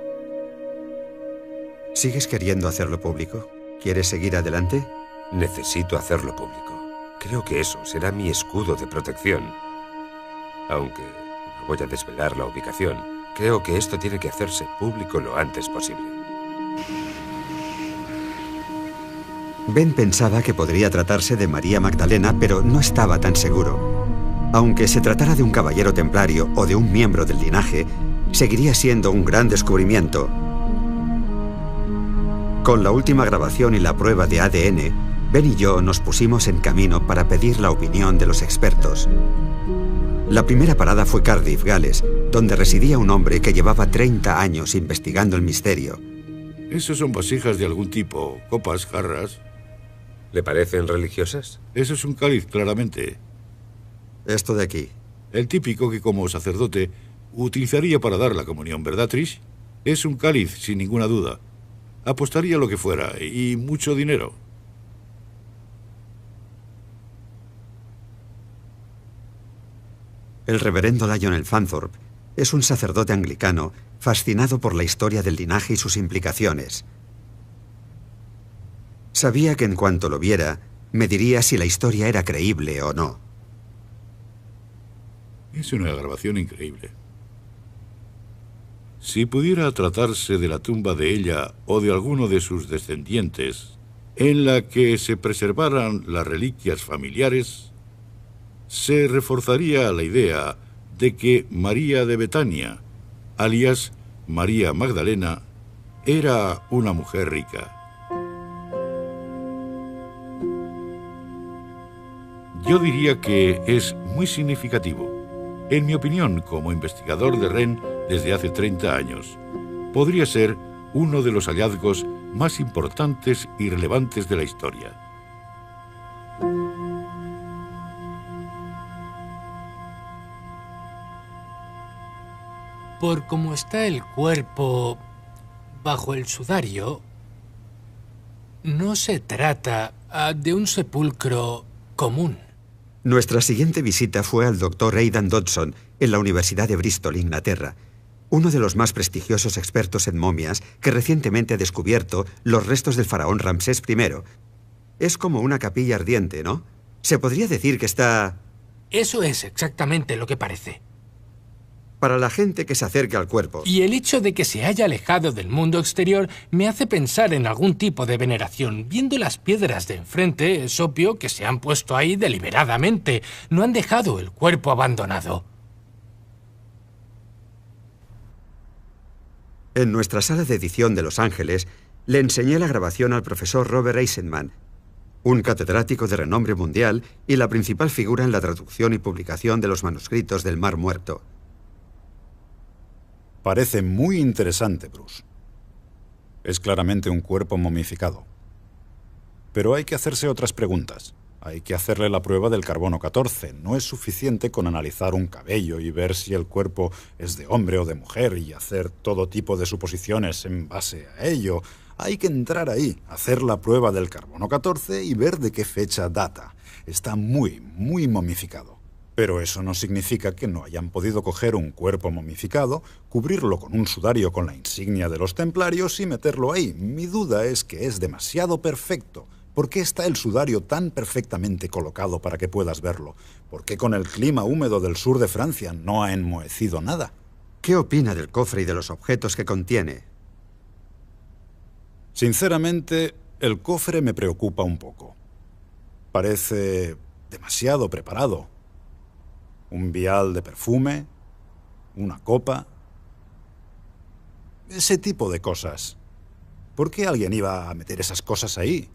¿Sigues queriendo hacerlo público? ¿Quieres seguir adelante? Necesito hacerlo público. Creo que eso será mi escudo de protección. Aunque no voy a desvelar la ubicación, creo que esto tiene que hacerse público lo antes posible. Ben pensaba que podría tratarse de María Magdalena, pero no estaba tan seguro. Aunque se tratara de un caballero templario o de un miembro del linaje, seguiría siendo un gran descubrimiento. Con la última grabación y la prueba de ADN, Ben y yo nos pusimos en camino para pedir la opinión de los expertos. La primera parada fue Cardiff, Gales, donde residía un hombre que llevaba 30 años investigando el misterio. Esos son vasijas de algún tipo, copas, jarras. ¿Le parecen religiosas? Eso es un cáliz, claramente. Esto de aquí. El típico que como sacerdote utilizaría para dar la comunión, ¿verdad, Trish? Es un cáliz, sin ninguna duda. Apostaría lo que fuera, y mucho dinero. El reverendo Lionel Fanthorpe es un sacerdote anglicano fascinado por la historia del linaje y sus implicaciones. Sabía que en cuanto lo viera, me diría si la historia era creíble o no. Es una grabación increíble. Si pudiera tratarse de la tumba de ella o de alguno de sus descendientes, en la que se preservaran las reliquias familiares, se reforzaría la idea de que María de Betania, alias María Magdalena, era una mujer rica. Yo diría que es muy significativo. En mi opinión, como investigador de Rennes desde hace 30 años, podría ser uno de los hallazgos más importantes y relevantes de la historia. Por cómo está el cuerpo bajo el sudario, no se trata de un sepulcro común. Nuestra siguiente visita fue al Dr. Aidan Dodson en la Universidad de Bristol, Inglaterra, uno de los más prestigiosos expertos en momias que recientemente ha descubierto los restos del faraón Ramsés I. Es como una capilla ardiente, ¿no? Se podría decir que está... Eso es exactamente lo que parece. Para la gente que se acerca al cuerpo. Y el hecho de que se haya alejado del mundo exterior me hace pensar en algún tipo de veneración. Viendo las piedras de enfrente, es obvio que se han puesto ahí deliberadamente. No han dejado el cuerpo abandonado. En nuestra sala de edición de Los Ángeles, le enseñé la grabación al profesor Robert Eisenman, un catedrático de renombre mundial y la principal figura en la traducción y publicación de los manuscritos del Mar Muerto. Parece muy interesante, Bruce. Es claramente un cuerpo momificado. Pero hay que hacerse otras preguntas. Hay que hacerle la prueba del carbono 14. No es suficiente con analizar un cabello y ver si el cuerpo es de hombre o de mujer y hacer todo tipo de suposiciones en base a ello. Hay que entrar ahí, hacer la prueba del carbono 14 y ver de qué fecha data. Está muy momificado. Pero eso no significa que no hayan podido coger un cuerpo momificado, cubrirlo con un sudario con la insignia de los templarios y meterlo ahí. Mi duda es que es demasiado perfecto. ¿Por qué está el sudario tan perfectamente colocado para que puedas verlo? ¿Por qué con el clima húmedo del sur de Francia no ha enmohecido nada? ¿Qué opina del cofre y de los objetos que contiene? Sinceramente, el cofre me preocupa un poco. Parece demasiado preparado. Un vial de perfume, una copa... ese tipo de cosas. ¿Por qué alguien iba a meter esas cosas ahí?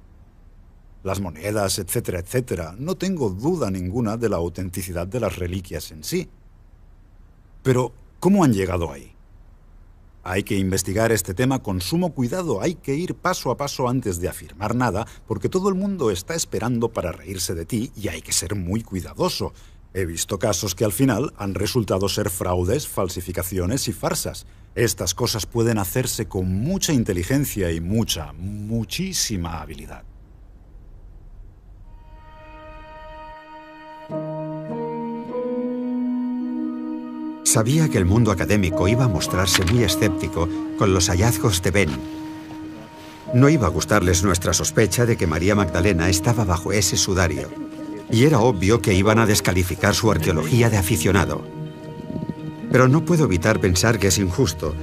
Las monedas, etcétera, etcétera. No tengo duda ninguna de la autenticidad de las reliquias en sí. Pero, ¿cómo han llegado ahí? Hay que investigar este tema con sumo cuidado. Hay que ir paso a paso antes de afirmar nada, porque todo el mundo está esperando para reírse de ti y hay que ser muy cuidadoso. He visto casos que al final han resultado ser fraudes, falsificaciones y farsas. Estas cosas pueden hacerse con mucha inteligencia y muchísima habilidad. Sabía que el mundo académico iba a mostrarse muy escéptico con los hallazgos de Ben. No iba a gustarles nuestra sospecha de que María Magdalena estaba bajo ese sudario. y era obvio que iban a descalificar su arqueología de aficionado. Pero no puedo evitar pensar que es injusto.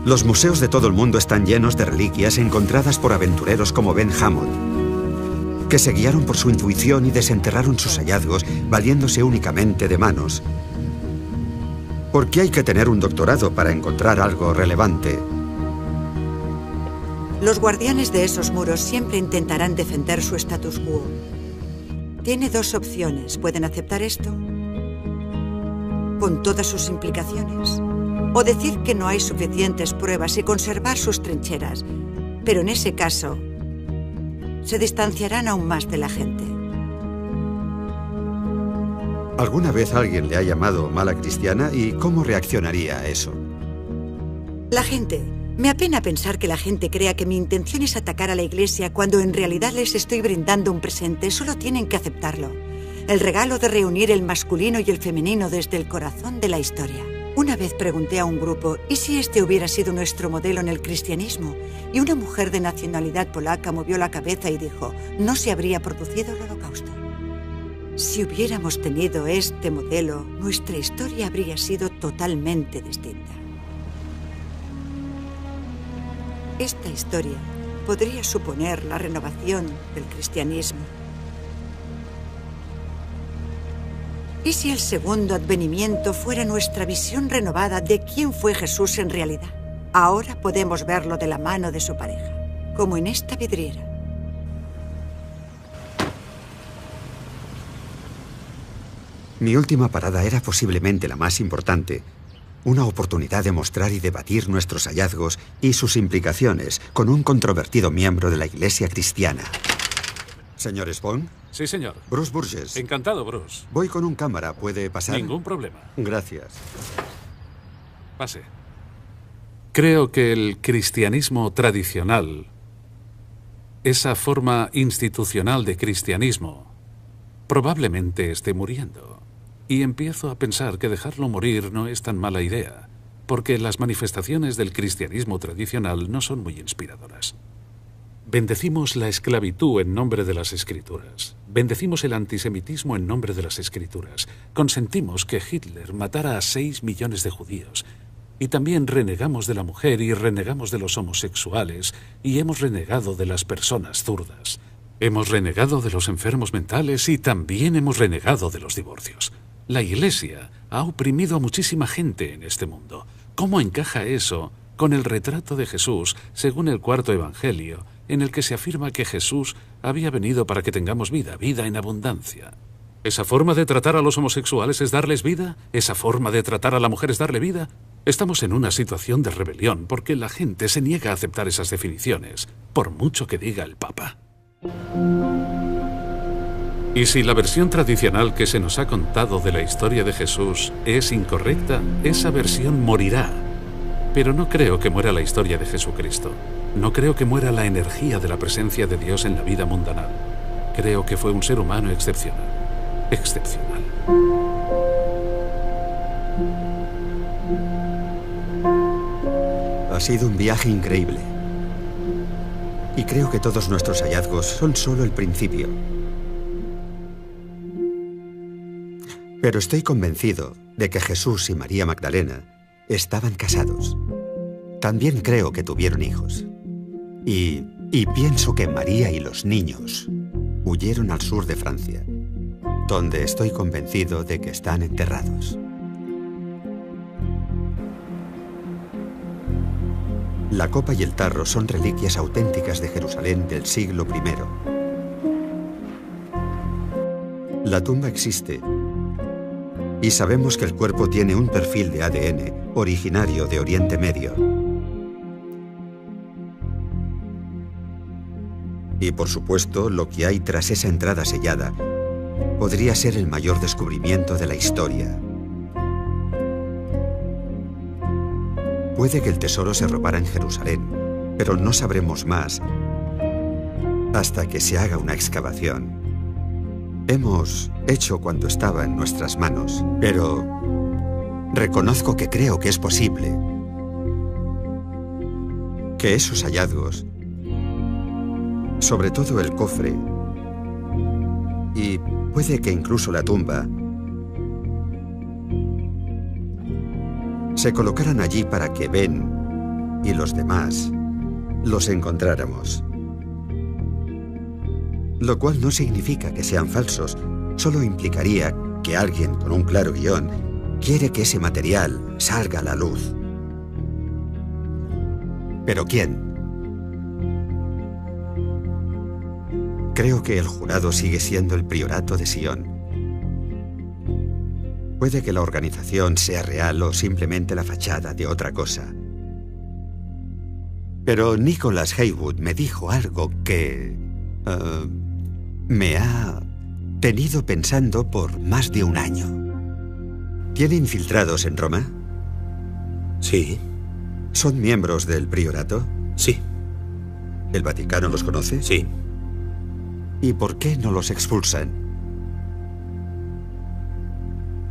Los museos de todo el mundo están llenos de reliquias encontradas por aventureros como Ben Hammond, que se guiaron por su intuición y desenterraron sus hallazgos valiéndose únicamente de manos. ¿Por qué hay que tener un doctorado para encontrar algo relevante? Los guardianes de esos muros siempre intentarán defender su status quo. Tiene dos opciones. Pueden aceptar esto, con todas sus implicaciones, o decir que no hay suficientes pruebas y conservar sus trincheras. Pero en ese caso, se distanciarán aún más de la gente. ¿Alguna vez alguien le ha llamado mala cristiana y cómo reaccionaría a eso? La gente. Me apena pensar que la gente crea que mi intención es atacar a la Iglesia cuando en realidad les estoy brindando un presente. Solo tienen que aceptarlo. El regalo de reunir el masculino y el femenino desde el corazón de la historia. Una vez pregunté a un grupo, ¿y si este hubiera sido nuestro modelo en el cristianismo? Y una mujer de nacionalidad polaca movió la cabeza y dijo, no se habría producido el Holocausto. Si hubiéramos tenido este modelo, nuestra historia habría sido totalmente distinta. Esta historia podría suponer la renovación del cristianismo. ¿Y si el segundo advenimiento fuera nuestra visión renovada de quién fue Jesús en realidad? Ahora podemos verlo de la mano de su pareja, como en esta vidriera. Mi última parada era posiblemente la más importante. Una oportunidad de mostrar y debatir nuestros hallazgos y sus implicaciones con un controvertido miembro de la Iglesia cristiana. ¿Señor Spawn? Sí, señor. Bruce Burgess. Encantado, Bruce. Voy con un cámara. ¿Puede pasar? Ningún problema. Gracias. Pase. Creo que el cristianismo tradicional, esa forma institucional de cristianismo, probablemente esté muriendo. Y empiezo a pensar que dejarlo morir no es tan mala idea, porque las manifestaciones del cristianismo tradicional no son muy inspiradoras. Bendecimos la esclavitud en nombre de las Escrituras. Bendecimos el antisemitismo en nombre de las Escrituras. Consentimos que Hitler matara a 6 millones de judíos. Y también renegamos de la mujer y renegamos de los homosexuales y hemos renegado de las personas zurdas. Hemos renegado de los enfermos mentales y también hemos renegado de los divorcios. La Iglesia ha oprimido a muchísima gente en este mundo. ¿Cómo encaja eso con el retrato de Jesús según el cuarto Evangelio, en el que se afirma que Jesús había venido para que tengamos vida, vida en abundancia? ¿Esa forma de tratar a los homosexuales es darles vida? ¿Esa forma de tratar a la mujer es darle vida? Estamos en una situación de rebelión porque la gente se niega a aceptar esas definiciones, por mucho que diga el Papa. Y si la versión tradicional que se nos ha contado de la historia de Jesús es incorrecta, esa versión morirá. Pero no creo que muera la historia de Jesucristo. No creo que muera la energía de la presencia de Dios en la vida mundanal. Creo que fue un ser humano excepcional. Excepcional. Ha sido un viaje increíble. Y creo que todos nuestros hallazgos son solo el principio. Pero estoy convencido de que Jesús y María Magdalena estaban casados. También creo que tuvieron hijos. Y pienso que María y los niños huyeron al sur de Francia, donde estoy convencido de que están enterrados. La copa y el tarro son reliquias auténticas de Jerusalén del siglo I. La tumba existe. Y sabemos que el cuerpo tiene un perfil de ADN originario de Oriente Medio. Y por supuesto, lo que hay tras esa entrada sellada podría ser el mayor descubrimiento de la historia. Puede que el tesoro se robara en Jerusalén, pero no sabremos más hasta que se haga una excavación. Hemos hecho cuanto estaba en nuestras manos, pero reconozco que creo que es posible que esos hallazgos, sobre todo el cofre, Y puede que incluso la tumba se colocaran allí para que Ben y los demás los encontráramos. Lo cual no significa que sean falsos, solo implicaría que alguien con un claro guión quiere que ese material salga a la luz. ¿Pero quién? Creo que el jurado sigue siendo el Priorato de Sion. Puede que la organización sea real o simplemente la fachada de otra cosa. Pero Nicholas Haywood me dijo algo que me ha tenido pensando por más de un año. ¿Tiene infiltrados en Roma? Sí. ¿Son miembros del Priorato? Sí. ¿El Vaticano los conoce? Sí. ¿Y por qué no los expulsan?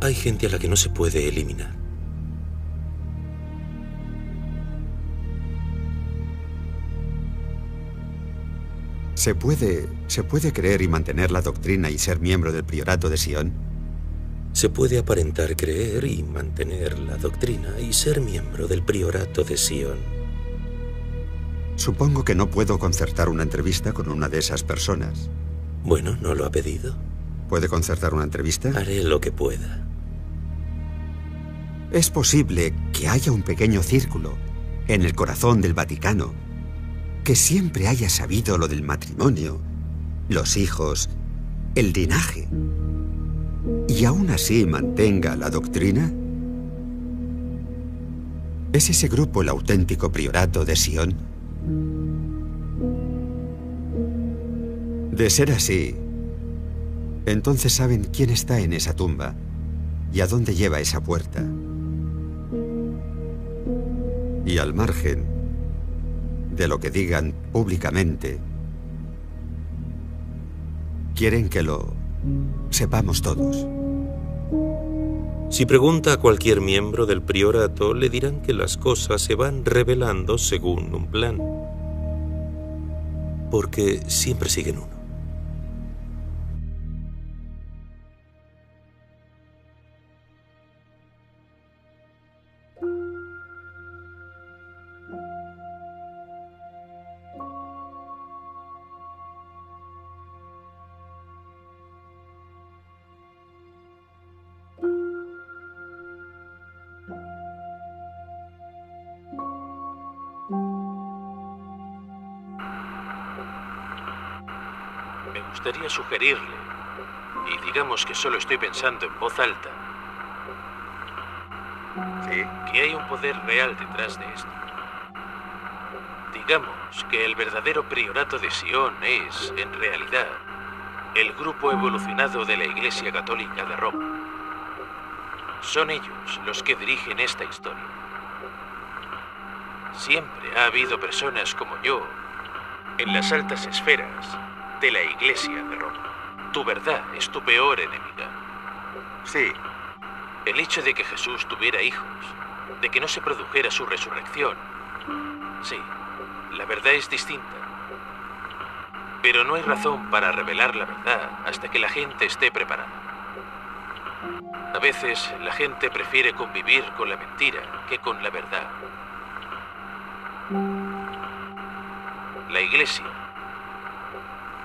Hay gente a la que no se puede eliminar. ¿Se puede creer y mantener la doctrina y ser miembro del Priorato de Sion? Se puede aparentar creer y mantener la doctrina y ser miembro del Priorato de Sion. Supongo que no puedo concertar una entrevista con una de esas personas. Bueno, ¿no lo ha pedido? ¿Puede concertar una entrevista? Haré lo que pueda. Es posible que haya un pequeño círculo en el corazón del Vaticano que siempre haya sabido lo del matrimonio, los hijos, el linaje, y aún así mantenga la doctrina. ¿Es ese grupo el auténtico Priorato de Sion? De ser así, entonces saben quién está en esa tumba y a dónde lleva esa puerta. Y al margen de lo que digan públicamente, quieren que lo sepamos todos. Si pregunta a cualquier miembro del Priorato, le dirán que las cosas se van revelando según un plan. Porque siempre siguen uno. Me gustaría sugerirle, y digamos que solo estoy pensando en voz alta, que hay un poder real detrás de esto. Digamos que el verdadero Priorato de Sion es, en realidad, el grupo evolucionado de la Iglesia Católica de Roma. Son ellos los que dirigen esta historia. Siempre ha habido personas como yo en las altas esferas de la Iglesia de Roma. Tu verdad es tu peor enemiga. Sí. El hecho de que Jesús tuviera hijos, de que no se produjera su resurrección. Sí, la verdad es distinta. Pero no hay razón para revelar la verdad hasta que la gente esté preparada. A veces la gente prefiere convivir con la mentira que con la verdad. La Iglesia,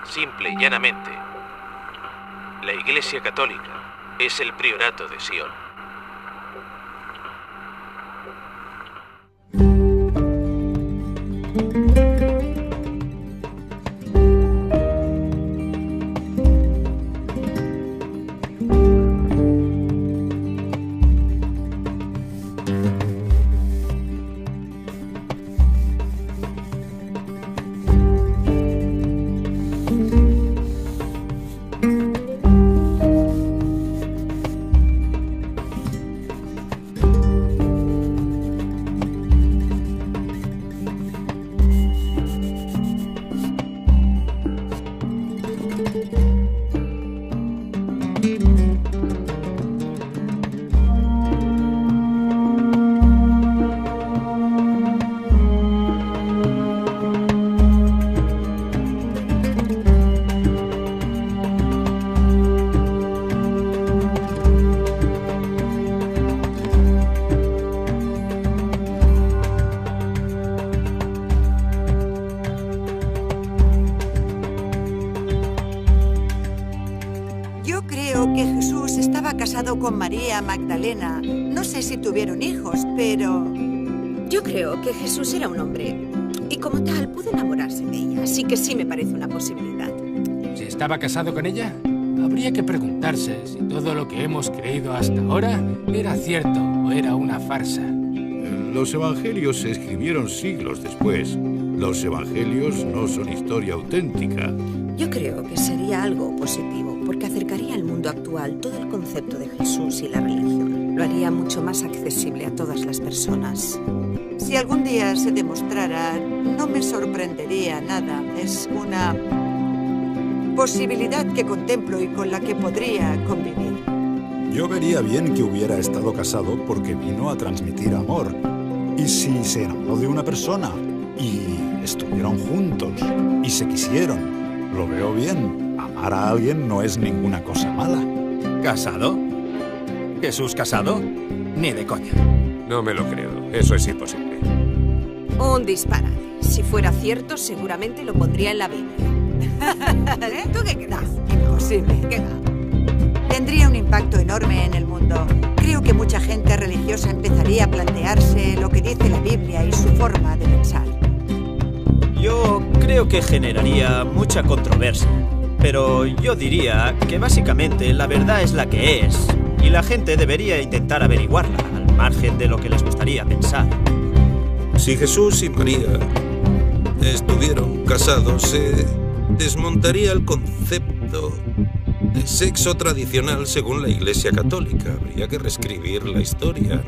simple y llanamente, la Iglesia Católica es el Priorato de Sion. creo que Jesús estaba casado con María Magdalena. No sé si tuvieron hijos, pero... Yo creo que Jesús era un hombre y como tal pudo enamorarse de ella, así que sí me parece una posibilidad. Si estaba casado con ella, habría que preguntarse si todo lo que hemos creído hasta ahora era cierto o era una farsa. Los evangelios se escribieron siglos después. Los evangelios no son historia auténtica. Yo creo que sería algo positivo, porque acercaría al mundo actual todo el concepto de Jesús y la religión. Lo haría mucho más accesible a todas las personas. Si algún día se demostrara, no me sorprendería nada. Es una posibilidad que contemplo y con la que podría convivir. Yo vería bien que hubiera estado casado porque vino a transmitir amor. Y si se enamoró de una persona y estuvieron juntos y se quisieron, lo veo bien. Amar a alguien no es ninguna cosa mala. ¿Casado? ¿Jesús casado? Ni de coña. No me lo creo. Eso es imposible. Un disparate. Si fuera cierto, seguramente lo pondría en la Biblia. ¿Tú qué crees? Imposible. ¿Qué va? Tendría un impacto enorme en el mundo. Creo que mucha gente religiosa empezaría a plantearse lo que dice la Biblia y su forma de pensar. Yo creo que generaría mucha controversia, pero yo diría que básicamente la verdad es la que es, y la gente debería intentar averiguarla, al margen de lo que les gustaría pensar. Si Jesús y María estuvieron casados, se desmontaría el concepto de sexo tradicional según la Iglesia Católica. Habría que reescribir la historia.